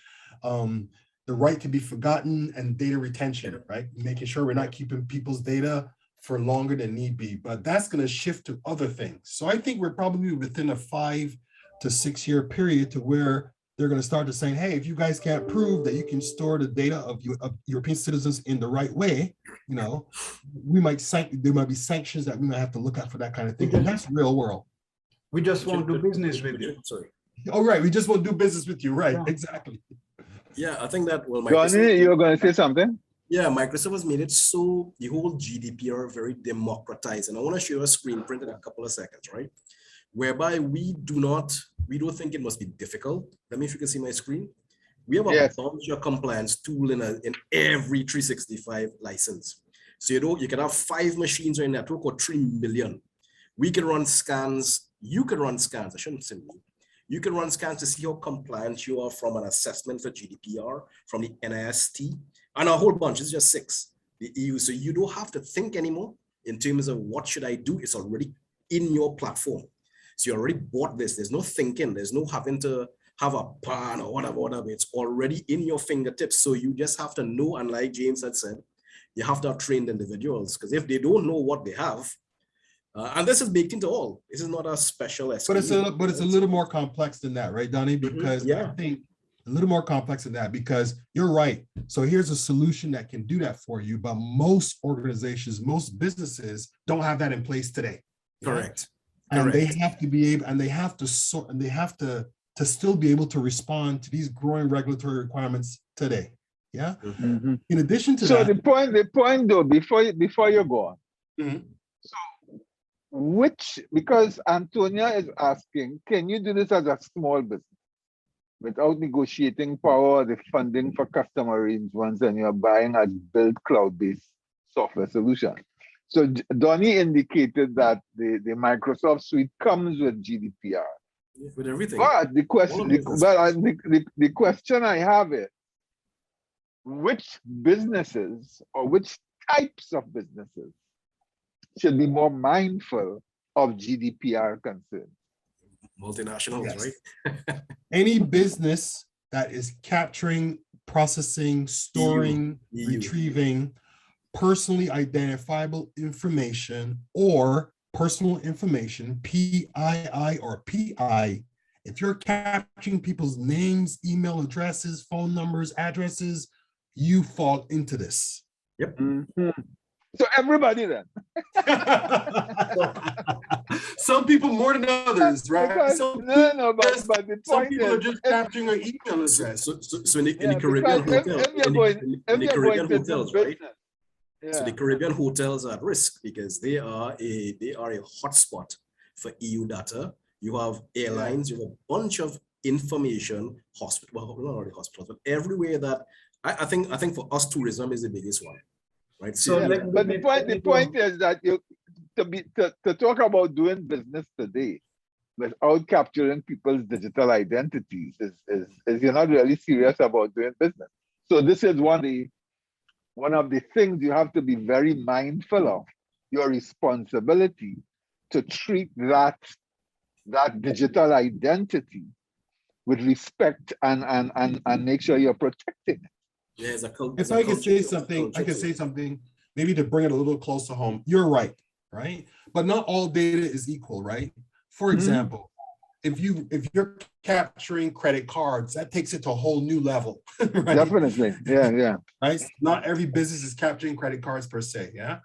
the right to be forgotten and data retention, right? Making sure we're not keeping people's data for longer than need be, but that's going to shift to other things. So I think we're probably within a 5 to 6 year period to where they're going to start to saying, hey, if you guys can't prove that you can store the data of European citizens in the right way, you know, there might be sanctions that we might have to look at for that kind of thing. And that's real world. We just won't do business with you. Sorry. Oh, right. We just won't do business with you. Right. Yeah. Exactly. Yeah, I think that, well, Donny, you were going to say something? Yeah, Microsoft has made it so the whole GDPR very democratized. And I want to show you a screen print in a couple of seconds, right? Whereby we don't think it must be difficult. Let me see if you can see my screen. We have a bunch of compliance tool in every 365 license. So you can have 5 machines or a network or 3 million. We can run scans. You can run scans. I shouldn't say me. You can run scans to see how compliant you are from an assessment for GDPR, from the NIST, and a whole bunch. It's just 6. The EU. So you don't have to think anymore in terms of what should I do. It's already in your platform. So you already bought this. There's no thinking. There's no having to have a plan or whatever. It's already in your fingertips. So you just have to know, and like James had said, you have to have trained individuals, because if they don't know what they have, and this is baked into all. This is not a special SKU. But it's a little more complex than that, right, Donny? Because I think a little more complex than that, because you're right. So here's a solution that can do that for you. But most organizations, most businesses don't have that in place today. Correct. And they have to be able, and they have to sort, and they have to still be able to respond to these growing regulatory requirements today. Yeah. In addition to that. So the point though, before you go on, so because Antonia is asking, can you do this as a small business without negotiating power or the funding for customer arrangements, and you're buying a built cloud-based software solution. So Donny indicated that the Microsoft suite comes with GDPR. With everything. But the question I have is, which businesses or which types of businesses should be more mindful of GDPR concerns? Multinationals, Yes. right? Any business that is capturing, processing, storing, EU. retrieving personally identifiable information or personal information, PII or PI, if you're capturing people's names, email addresses, phone numbers, addresses, you fall into this. Yep. Mm-hmm. So everybody then. Some people more than others, right? Because, Some but the some point people is, are just capturing an email address. So in the Caribbean hotel, in the Caribbean hotels, right? Yeah. So the Caribbean hotels are at risk because they are a hotspot for EU data. You have airlines, you have a bunch of information, well, not only hospitals, but everywhere that I think for us, tourism is the biggest one, right? So but the point is that to talk about doing business today without capturing people's digital identities is you're not really serious about doing business. So this is one of the things you have to be very mindful of, your responsibility to treat that digital identity with respect and make sure you're protecting it. Yeah, if I could say something, maybe to bring it a little closer home. You're right, right? But not all data is equal, right? For example, if you're capturing credit cards, that takes it to a whole new level. Right? Definitely, yeah. Right? Not every business is capturing credit cards per se, yeah?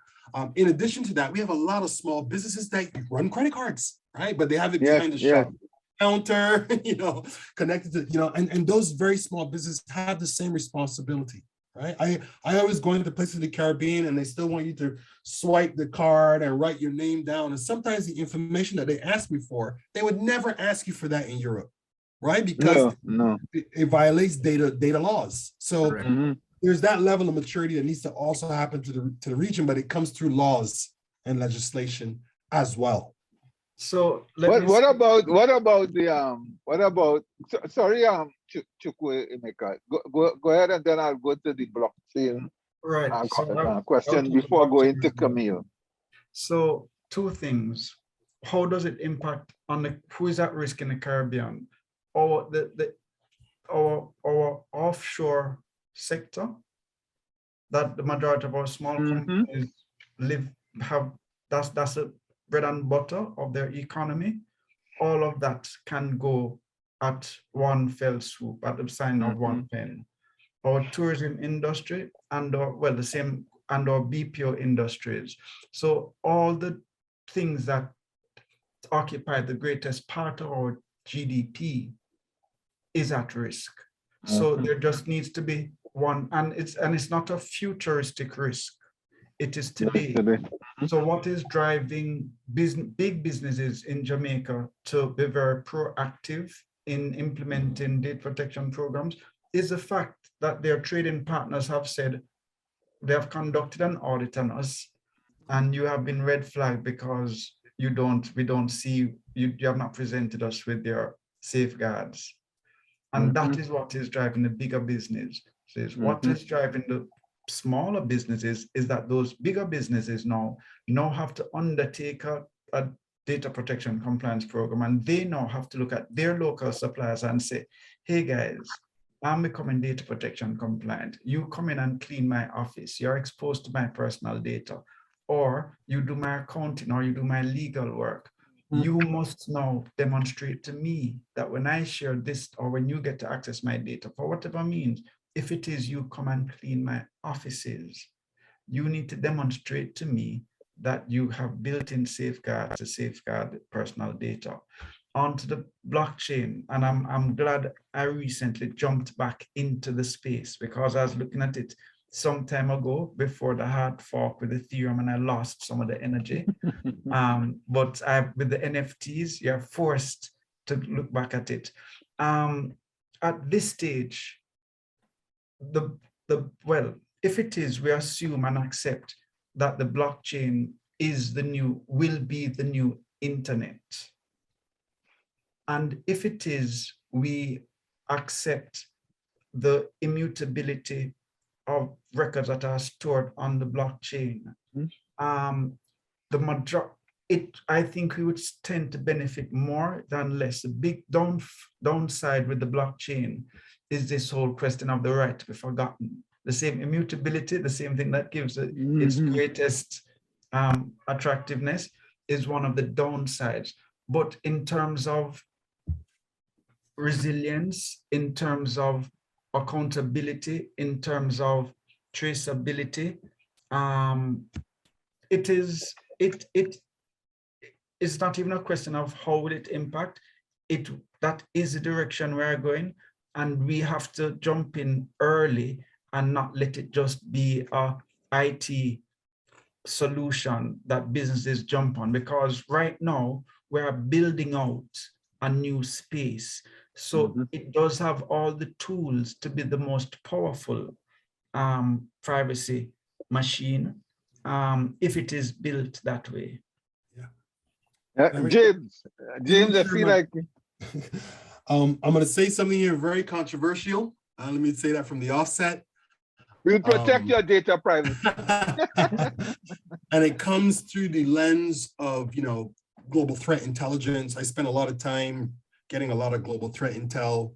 In addition to that, we have a lot of small businesses that run credit cards, right? But they have it behind the shop counter, connected to, and those very small businesses have the same responsibility, right? I always go into places in the Caribbean and they still want you to swipe the card and write your name down. And sometimes the information that they ask me for, they would never ask you for that in Europe, right? Because it violates data laws. So there's that level of maturity that needs to also happen to the region, but it comes through laws and legislation as well. So what about sorry, Chukwuemeka, go ahead and then I'll go to the blockchain question before going to Camille. So two things. How does it impact on who is at risk in the Caribbean? Or our offshore sector that the majority of our small companies that's a bread and butter of their economy. All of that can go at one fell swoop, at the sign of one pen. Our tourism industry and the same, and our BPO industries. So all the things that occupy the greatest part of our GDP is at risk. So there just needs to be one, and it's not a futuristic risk. It is today. So what is driving big businesses in Jamaica to be very proactive in implementing data protection programs is the fact that their trading partners have said they have conducted an audit on us, and you have been red flagged because we don't see you have not presented us with your safeguards. And that is what is driving the bigger business. So what is driving the smaller businesses is that those bigger businesses now have to undertake a data protection compliance program, and they now have to look at their local suppliers and say, hey guys, I'm becoming data protection compliant. You come in and clean my office. You're exposed to my personal data, or you do my accounting, or you do my legal work. You must now demonstrate to me that when I share this, or when you get to access my data for whatever means, if it is you come and clean my offices, you need to demonstrate to me that you have built-in safeguards to safeguard personal data onto the blockchain. And I'm glad I recently jumped back into the space, because I was looking at it some time ago before the hard fork with Ethereum, and I lost some of the energy. But with the NFTs, you're forced to look back at it. At this stage, if it is, we assume and accept that the blockchain will be the new internet. And if it is, we accept the immutability of records that are stored on the blockchain. I think we would tend to benefit more than less. The big downside with the blockchain is this whole question of the right to be forgotten. The same immutability, the same thing that gives it its greatest attractiveness, is one of the downsides. But in terms of resilience, in terms of accountability, in terms of traceability, it's not even a question of how will it impact. That is the direction we're going, and we have to jump in early and not let it just be a IT solution that businesses jump on, because right now we're building out a new space. So it does have all the tools to be the most powerful privacy machine if it is built that way. James, I feel like I'm going to say something here very controversial. Let me say that from the offset. we'll protect your data privacy. And it comes through the lens of, global threat intelligence. I spend a lot of time getting a lot of global threat intel,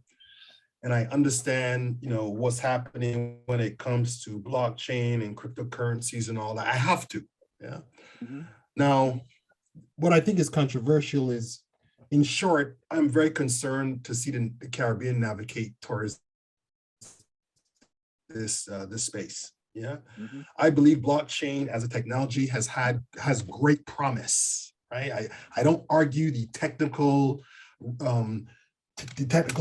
and I understand, what's happening when it comes to blockchain and cryptocurrencies and all that. I have to, yeah. Now, what I think is controversial is, in short, I'm very concerned to see the Caribbean navigate towards this space. Yeah, I believe blockchain as a technology has great promise. Right, I don't argue the technical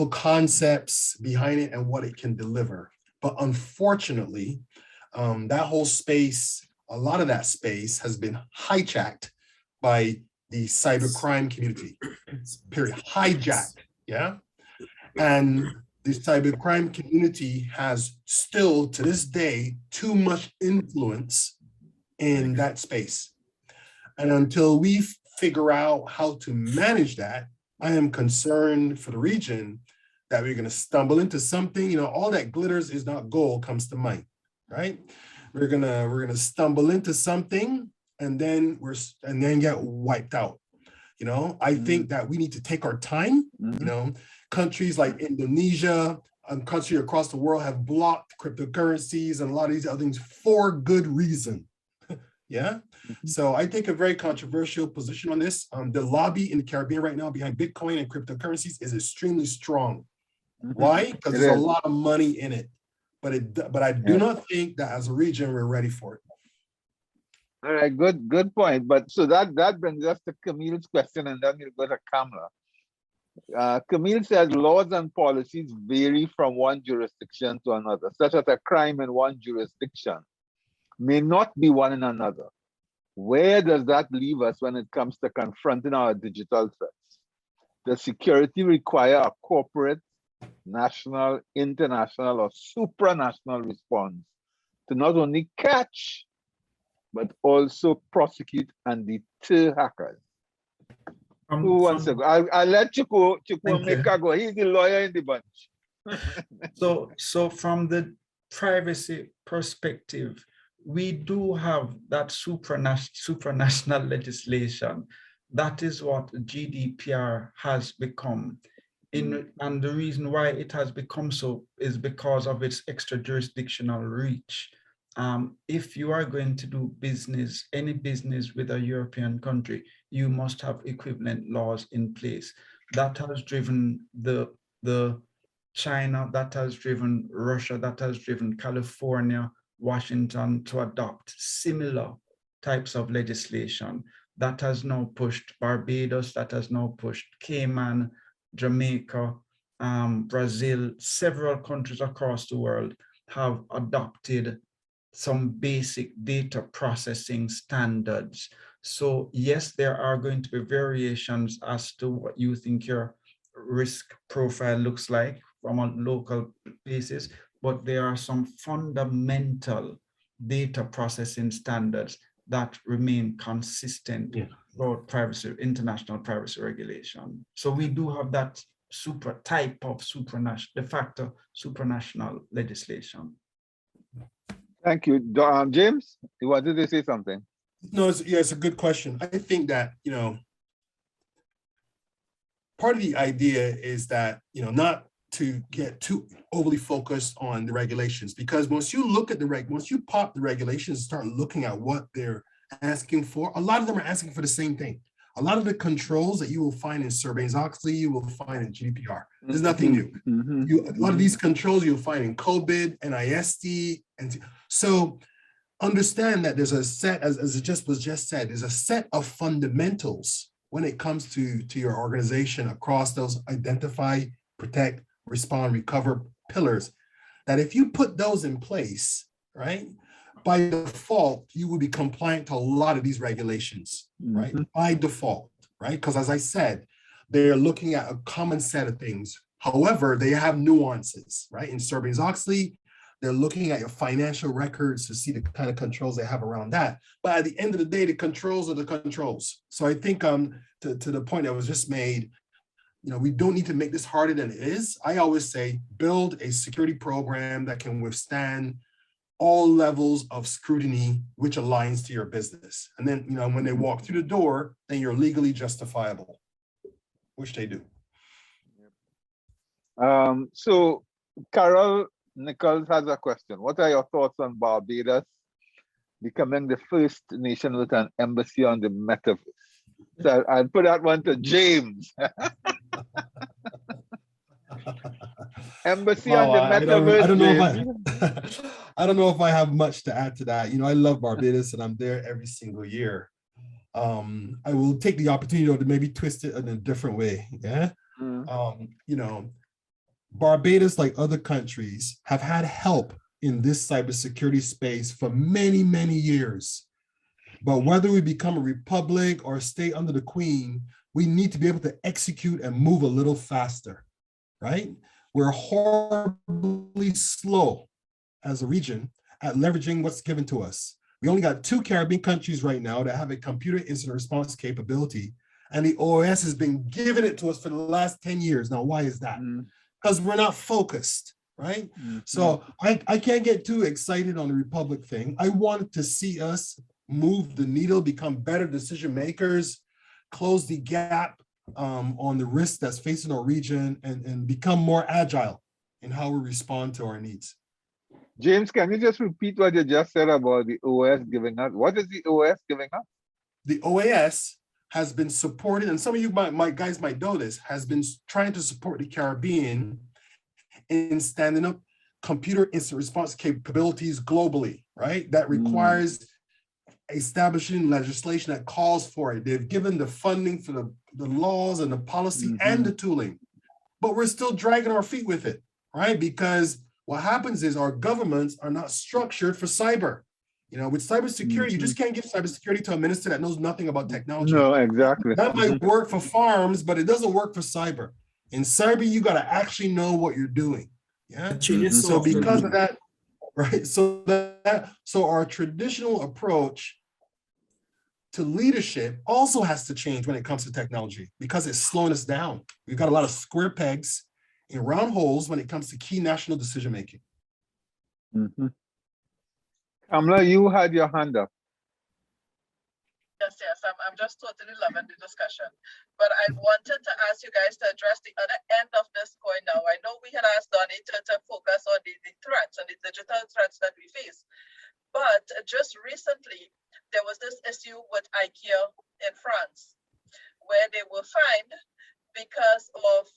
concepts behind it and what it can deliver, but unfortunately, that whole space, a lot of that space, has been hijacked by the cybercrime community. Period. Hijacked. Yeah, and the cybercrime community has still, to this day, too much influence in that space. And until we figure out how to manage that, I am concerned for the region that we're going to stumble into something. All that glitters is not gold comes to mind, right? We're gonna stumble into something and then get wiped out. I think that we need to take our time. Countries like Indonesia and countries across the world have blocked cryptocurrencies and a lot of these other things for good reason. Yeah. So I take a very controversial position on this. The lobby in the Caribbean right now behind Bitcoin and cryptocurrencies is extremely strong. Why? Because there's a lot of money in it. But I do not think that as a region we're ready for it. All right, good point. But so that brings us to Camille's question, and then we'll go to Kamla. Camille says laws and policies vary from one jurisdiction to another, such that a crime in one jurisdiction may not be one in another. Where does that leave us when it comes to confronting our digital threats? Does security require a corporate, national, international, or supranational response to not only catch, but also prosecute and deter hackers? Who wants to go? I'll let Chukwuemeka go. He's the lawyer in the bunch. So from the privacy perspective, we do have that supranational legislation. That is what GDPR has become. And the reason why it has become so is because of its extra-jurisdictional reach. If you are going to do business, any business with a European country, you must have equivalent laws in place. That has driven the China, that has driven Russia, that has driven California, Washington to adopt similar types of legislation. That has now pushed Barbados, that has now pushed Cayman, Jamaica, Brazil. Several countries across the world have adopted some basic data processing standards. So yes, there are going to be variations as to what you think your risk profile looks like from a local basis, but there are some fundamental data processing standards that remain consistent throughout privacy, international privacy regulation. So we do have that type of supranational, de facto supranational legislation. Thank you. James, you wanted to say something? No, it's a good question. I think that, part of the idea is that, not to get too overly focused on the regulations, because once you look at once you pop the regulations and start looking at what they're asking for, a lot of them are asking for the same thing. A lot of the controls that you will find in Sarbanes-Oxley, you will find in GDPR. There's nothing new. A lot of these controls you'll find in COVID, NIST, and so understand that there's a set, as it was just said, there's a set of fundamentals when it comes to your organization across those identify, protect, respond, recover pillars, that if you put those in place, right, by default, you will be compliant to a lot of these regulations, right? By default, right? Because as I said, they're looking at a common set of things. However, they have nuances, right? In Sarbanes-Oxley, they're looking at your financial records to see the kind of controls they have around that. But at the end of the day, the controls are the controls. So I think to the point that was just made, we don't need to make this harder than it is. I always say, build a security program that can withstand all levels of scrutiny, which aligns to your business. And then, when they walk through the door, then you're legally justifiable, which they do. So Carol Nichols has a question. What are your thoughts on Barbados becoming the first nation with an embassy on the metaverse? So I'll put that one to James. Embassy on the metaverse. I don't know if I have much to add to that. I love Barbados and I'm there every single year. I will take the opportunity to maybe twist it in a different way. Yeah. Barbados, like other countries, have had help in this cybersecurity space for many, many years. But whether we become a republic or a state under the Queen, we need to be able to execute and move a little faster, right? We're horribly slow as a region at leveraging what's given to us. We only got 2 Caribbean countries right now that have a computer incident response capability, and the OAS has been giving it to us for the last 10 years. Now, why is that? Because we're not focused, right? So I can't get too excited on the Republic thing. I want to see us move the needle, become better decision makers, close the gap on the risk that's facing our region, and become more agile in how we respond to our needs. James, can you just repeat what you just said about the OAS giving us? What is the OAS giving us? The OAS has been supported, and some of you guys might know this, has been trying to support the Caribbean in standing up computer incident response capabilities globally, right? That requires establishing legislation that calls for it. They've given the funding for the laws and the policy and the tooling, but we're still dragging our feet with it, right? Because what happens is our governments are not structured for cyber. With cybersecurity, you just can't give cybersecurity to a minister that knows nothing about technology. No, exactly. That might work for farms, but it doesn't work for cyber. In cyber, you got to actually know what you're doing. Yeah. So because of that, right? So our traditional approach to leadership also has to change when it comes to technology, because it's slowing us down. We've got a lot of square pegs in round holes when it comes to key national decision making. Kamala, you had your hand up. Yes, I'm just totally loving the discussion. But I wanted to ask you guys to address the other end of this coin now. I know we had asked Donny to focus on the threats and the digital threats that we face. But just recently, there was this issue with IKEA in France, where they were fined because of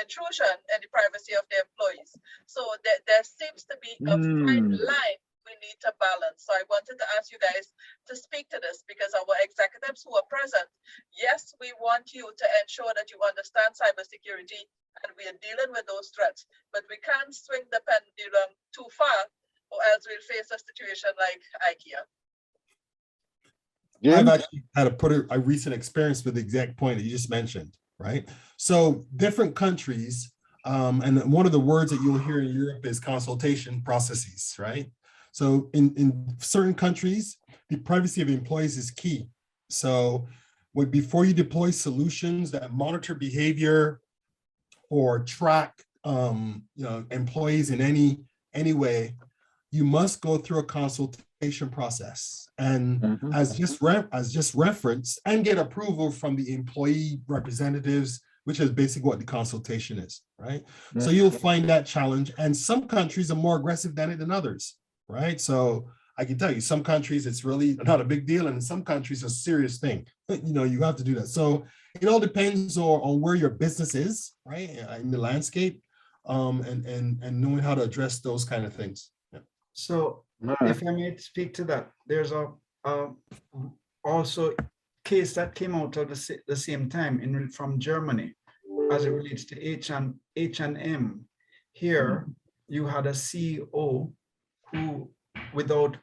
intrusion in the privacy of their employees. So there seems to be a fine line we need to balance. So I wanted to ask you guys to speak to this, because our executives who are present, yes, we want you to ensure that you understand cybersecurity and we are dealing with those threats, but we can't swing the pendulum too far, or else we'll face a situation like IKEA. James? I've actually had a recent experience with the exact point that you just mentioned, right? So different countries, and one of the words that you'll hear in Europe is consultation processes, right? So in certain countries, the privacy of employees is key. So before you deploy solutions that monitor behavior or track employees in any way, you must go through a consultation process. And as just referenced, and get approval from the employee representatives, which is basically what the consultation is, right? So you'll find that challenge. And some countries are more aggressive than others, right? So I can tell you, some countries it's really not a big deal, and in some countries it's a serious thing. You have to do that. So it all depends on where your business is, right, in the landscape, and knowing how to address those kind of things. Yeah. So if I may speak to that, there's also case that came out at the same time from Germany as it relates to H&M. Here, you had a CEO who, without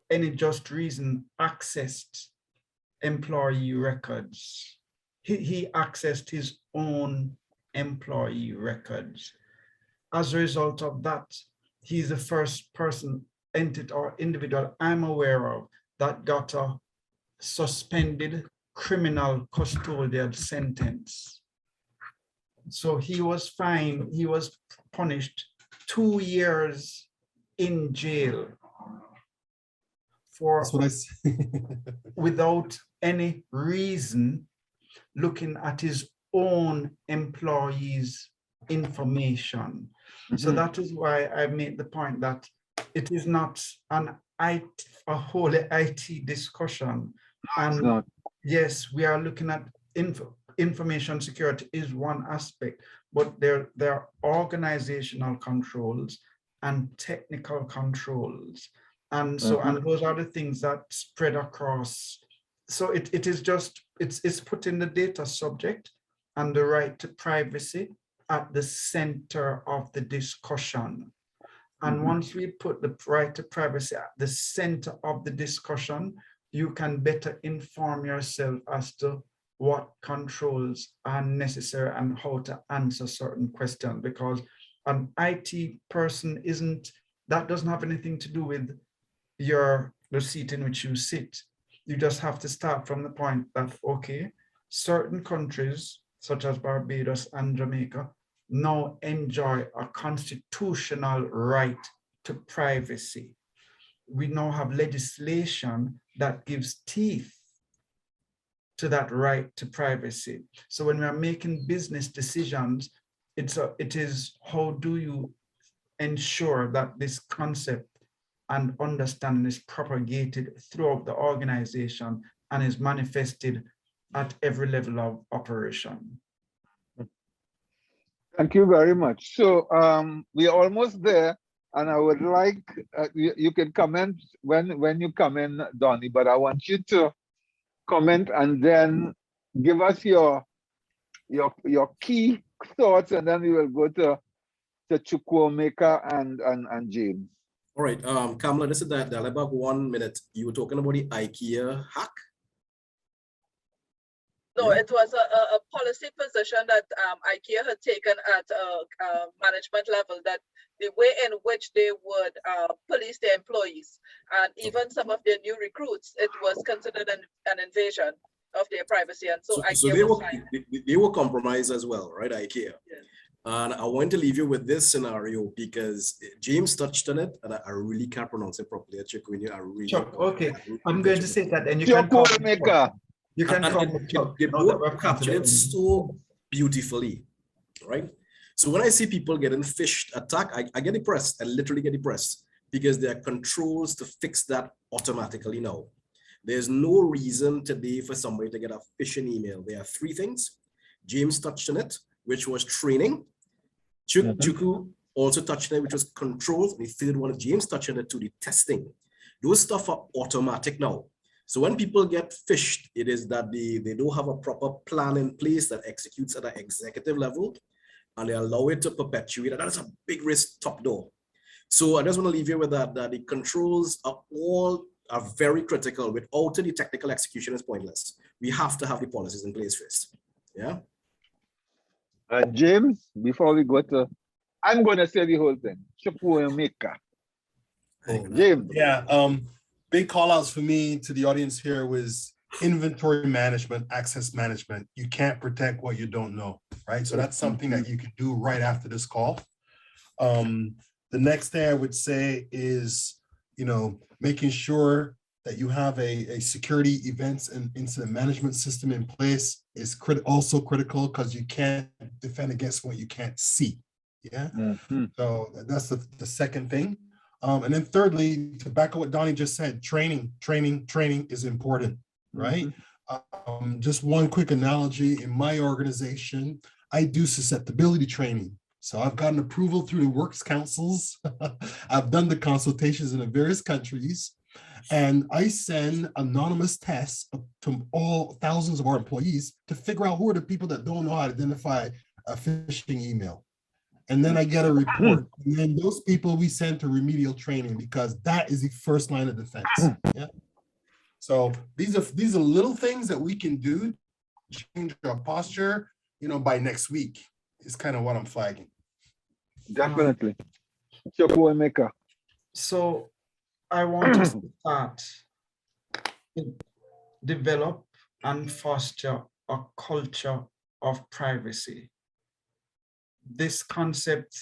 any just reason, accessed employee records. He accessed his own employee records. As a result of that, he's the first person, entity, or individual I'm aware of that got a suspended criminal custodial sentence. So he was fined, he was punished 2 years in jail for, that's what I say. without any reason, looking at his own employees' information. So that is why I made the point that it is not a wholly IT discussion. And yes, we are looking at information security is one aspect, but there are organizational controls and technical controls. And so, and those are the things that spread across. So it is just, it's putting the data subject and the right to privacy at the center of the discussion. And once we put the right to privacy at the center of the discussion, you can better inform yourself as to what controls are necessary and how to answer certain questions, because an IT person that doesn't have anything to do with the seat in which you sit. You just have to start from the point that, okay, certain countries such as Barbados and Jamaica now enjoy a constitutional right to privacy. We now have legislation that gives teeth to that right to privacy. So when we are making business decisions, it is how do you ensure that this concept and understanding is propagated throughout the organization and is manifested at every level of operation. Thank you very much. So we're almost there, and I would like, you can comment when you come in, Donny, but I want you to comment and then give us your key thoughts, and then we will go to Chukwuemeka and James. All right, Kamala, this is that about 1 minute. You were talking about the IKEA hack. No, it was a policy position that IKEA had taken at a management level, that the way in which they would police their employees and even some of their new recruits, it was considered an invasion of their privacy. And so IKEA they were compromised as well, right, IKEA? Yes. And I want to leave you with this scenario because James touched on it, and I really can't pronounce it properly. Okay, I'm going to say that, and you can call me. You can call me Chuck. They both captured it so beautifully, right? So when I see people getting phished, attacked, I get depressed. I literally get depressed because there are controls to fix that automatically now. There's no reason today for somebody to get a phishing email. There are 3 things. James touched on it, which was training. Chuku also touched on it, which was controls. And the third one, James touched on it too, the testing. Those stuff are automatic now. So when people get phished, it is that they don't have a proper plan in place that executes at an executive level, and they allow it to perpetuate. And that is a big risk top door. So I just want to leave you with that the controls are very critical. Without it, the technical execution is pointless. We have to have the policies in place first. Yeah. James, before we go to, I'm going to say the whole thing. Chukwuemeka. James. Yeah, big call outs for me to the audience here was inventory management, access management. You can't protect what you don't know, right? So that's something that you can do right after this call. The next thing I would say is, making sure that you have a security events and incident management system in place is also critical, because you can't defend against what you can't see. Yeah. So that's the second thing. And then thirdly, to back up what Donny just said, training is important, right? Just one quick analogy. In my organization, I do susceptibility training. So I've gotten approval through the works councils. I've done the consultations in the various countries, and I send anonymous tests to all thousands of our employees to figure out who are the people that don't know how to identify a phishing email. And then I get a report. And then those people we send to remedial training, because that is the first line of defense. Yeah. So these are little things that we can do to change our posture, by next week, is kind of what I'm flagging. Definitely. Chukwuemeka. So I want to start, develop and foster a culture of privacy. This concept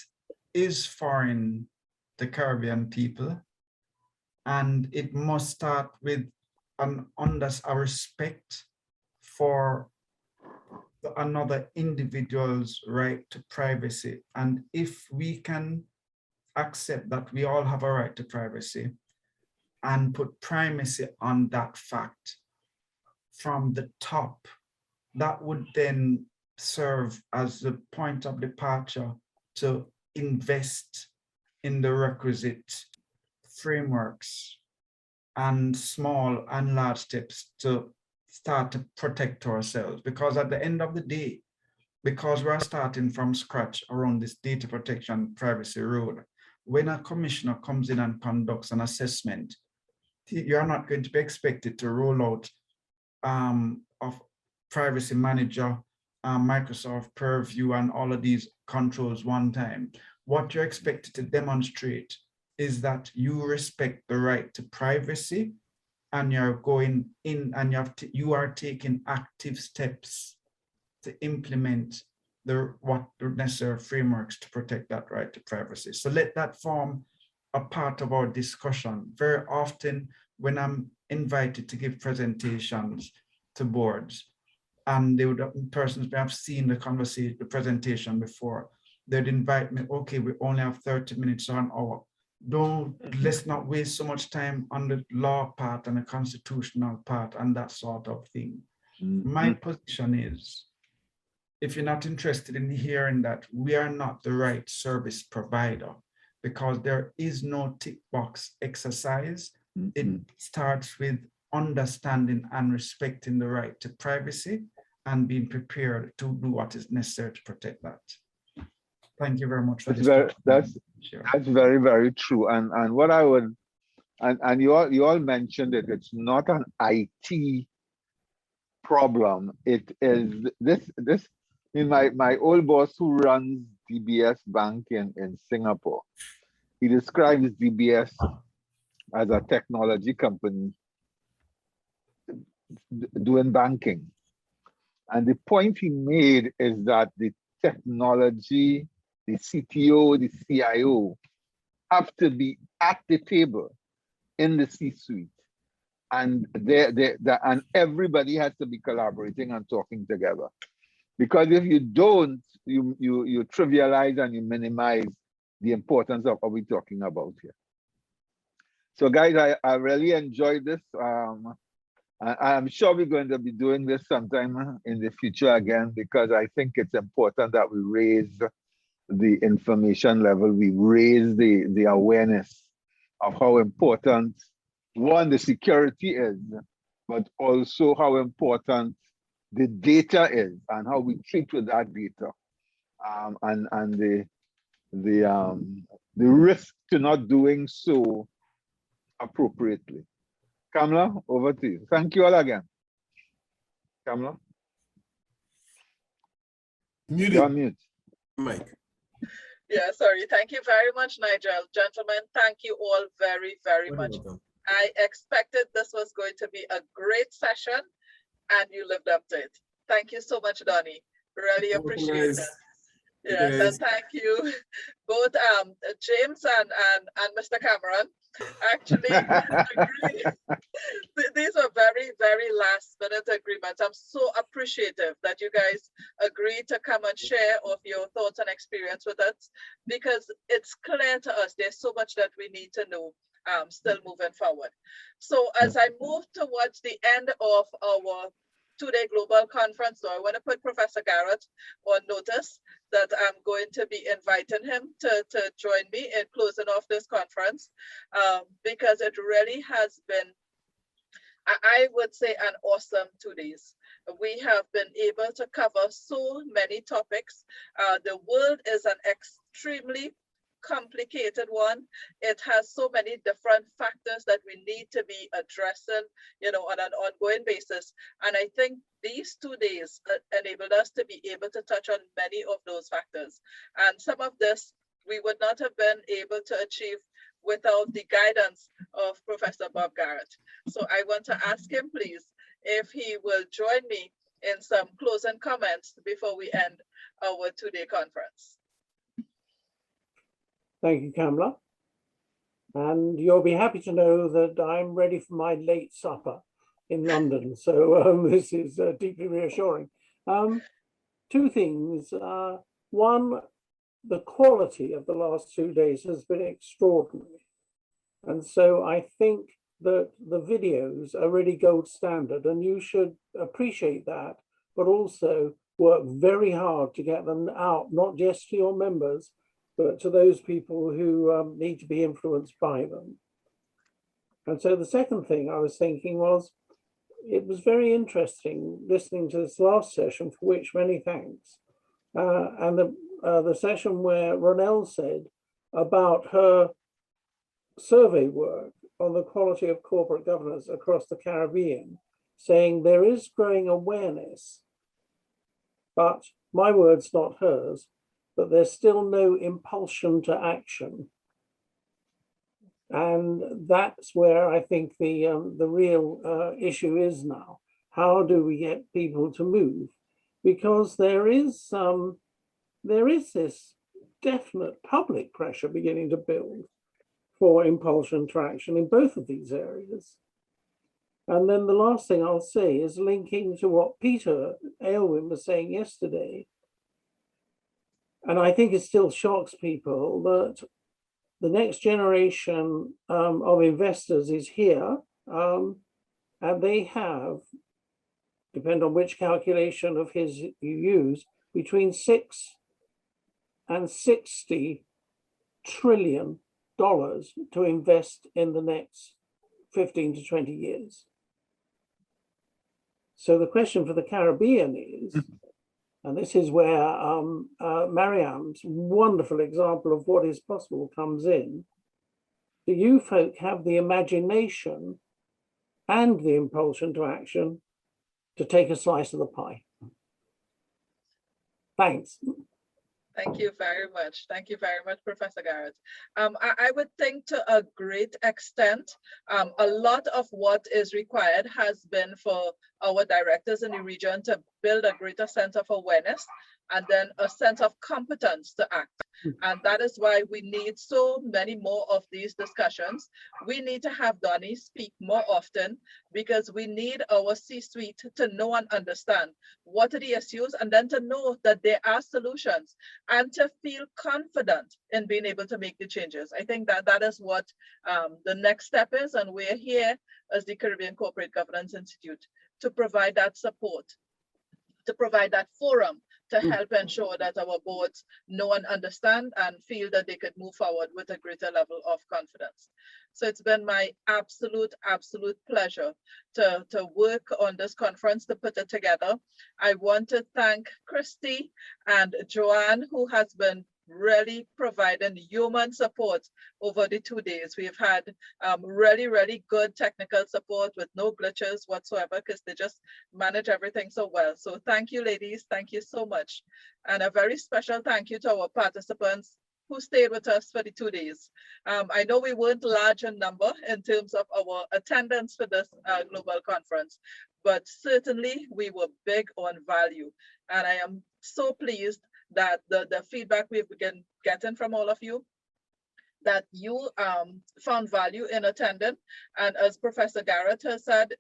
is foreign to Caribbean people, and it must start with a respect for another individual's right to privacy. And if we can accept that we all have a right to privacy and put primacy on that fact from the top, that would then serve as the point of departure to invest in the requisite frameworks and small and large steps to start to protect ourselves. Because at the end of the day, because we're starting from scratch around this data protection privacy road, when a commissioner comes in and conducts an assessment, you're not going to be expected to roll out of privacy manager, Microsoft Purview, and all of these controls one time. What you're expected to demonstrate is that you respect the right to privacy, and you're going in and you are taking active steps to implement the necessary frameworks to protect that right to privacy. So let that form a part of our discussion. Very often when I'm invited to give presentations to boards, and persons may have seen the presentation before, they'd invite me, okay, we only have 30 minutes or an hour. Let's not waste so much time on the law part and the constitutional part and that sort of thing. My position is, if you're not interested in hearing that, we are not the right service provider, because there is no tick box exercise. It starts with understanding and respecting the right to privacy and being prepared to do what is necessary to protect that. Thank you very much for this. That's very, very true. And what I would, and you all mentioned it, it's not an IT problem. It is this in my old boss who runs DBS Bank in Singapore. He describes DBS as a technology company doing banking. And the point he made is that the technology, the CTO, the CIO have to be at the table in the C-suite, and and everybody has to be collaborating and talking together. Because if you don't, you trivialize and you minimize the importance of what we're talking about here. So guys, I really enjoyed this. I'm sure we're going to be doing this sometime in the future again, because I think it's important that we raise the information level, we raise the awareness of how important, one, the security is, but also how important the data is and how we treat with that data, and the risk to not doing so appropriately. Kamla, over to you. Thank you all again. Kamla? Muted. You're on mute. Mike. Yeah, sorry. Thank you very much, Nigel. Gentlemen, thank you all very, very You're much. welcome. I expected this was going to be a great session, and you lived up to it. Thank you so much, Donny. Really You're welcome, appreciate it. guys. Yes, and thank you both James and Mr. Cameron. Actually, agreed. These are very, very last minute agreements. I'm so appreciative that you guys agreed to come and share of your thoughts and experience with us, because it's clear to us there's so much that we need to know still moving forward. So as I move towards the end of our two-day global conference, so I want to put Professor Garrett on notice that I'm going to be inviting him to join me in closing off this conference, because it really has been, I would say, an awesome 2 days. We have been able to cover so many topics. The world is an extremely complicated one. It has so many different factors that we need to be addressing, on an ongoing basis. And I think these 2 days enabled us to be able to touch on many of those factors. And some of this we would not have been able to achieve without the guidance of Professor Bob Garrett. So I want to ask him, please, if he will join me in some closing comments before we end our 2-day conference. Thank you, Kamala. And you'll be happy to know that I'm ready for my late supper in London. So this is deeply reassuring. 2 things. One, the quality of the last 2 days has been extraordinary. And so I think that the videos are really gold standard, and you should appreciate that, but also work very hard to get them out, not just to your members, but to those people who need to be influenced by them. And so the second thing I was thinking was, it was very interesting listening to this last session, for which many thanks. And the session where Ronelle said about her survey work on the quality of corporate governance across the Caribbean, saying there is growing awareness, but my words, not hers, but there's still no impulsion to action. And that's where I think the real issue is now. How do we get people to move? Because there is this definite public pressure beginning to build for impulsion to action in both of these areas. And then the last thing I'll say is linking to what Peter Aylwin was saying yesterday. And I think it still shocks people that the next generation of investors is here, and they have, depend on which calculation of his you use, between $6 and $60 trillion to invest in the next 15 to 20 years. So the question for the Caribbean is, and this is where Mariam's wonderful example of what is possible comes in. Do you folk have the imagination and the impulsion to action to take a slice of the pie? Thanks. Thank you very much. Thank you very much, Professor Garrett. I would think to a great extent, a lot of what is required has been for our directors in the region to build a greater sense of awareness and then a sense of competence to act. And that is why we need so many more of these discussions. We need to have Donny speak more often, because we need our C-suite to know and understand what are the issues, and then to know that there are solutions and to feel confident in being able to make the changes. I think that is what the next step is, and we're here as the Caribbean Corporate Governance Institute to provide that support, to provide that forum to help ensure that our boards know and understand and feel that they could move forward with a greater level of confidence. So it's been my absolute pleasure to work on this conference, to put it together. I want to thank Christy and Joanne, who has been really providing human support over the 2 days. We've had really good technical support with no glitches whatsoever, because they just manage everything so well. So thank you, ladies. Thank you so much. And a very special thank you to our participants who stayed with us for the 2 days. I know we weren't large in number in terms of our attendance for this global conference, but certainly we were big on value. And I am so pleased that the feedback we've been getting from all of you, that you found value in attending. And as Professor Garrett has said,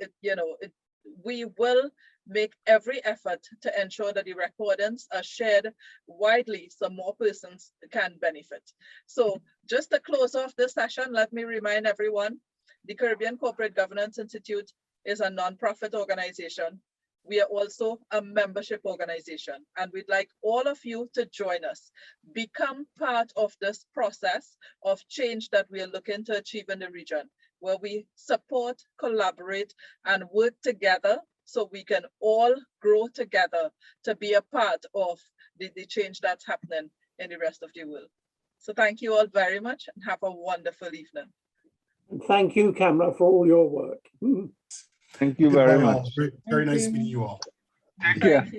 we will make every effort to ensure that the recordings are shared widely so more persons can benefit. So just to close off this session, let me remind everyone, the Caribbean Corporate Governance Institute is a nonprofit organization. We are also a membership organization, and we'd like all of you to join us, become part of this process of change that we are looking to achieve in the region, where we support, collaborate, and work together so we can all grow together to be a part of the change that's happening in the rest of the world. So thank you all very much and have a wonderful evening. And thank you, Cameron, for all your work. Thank you very Goodbye, all. much. Very nice meeting you all. Take care.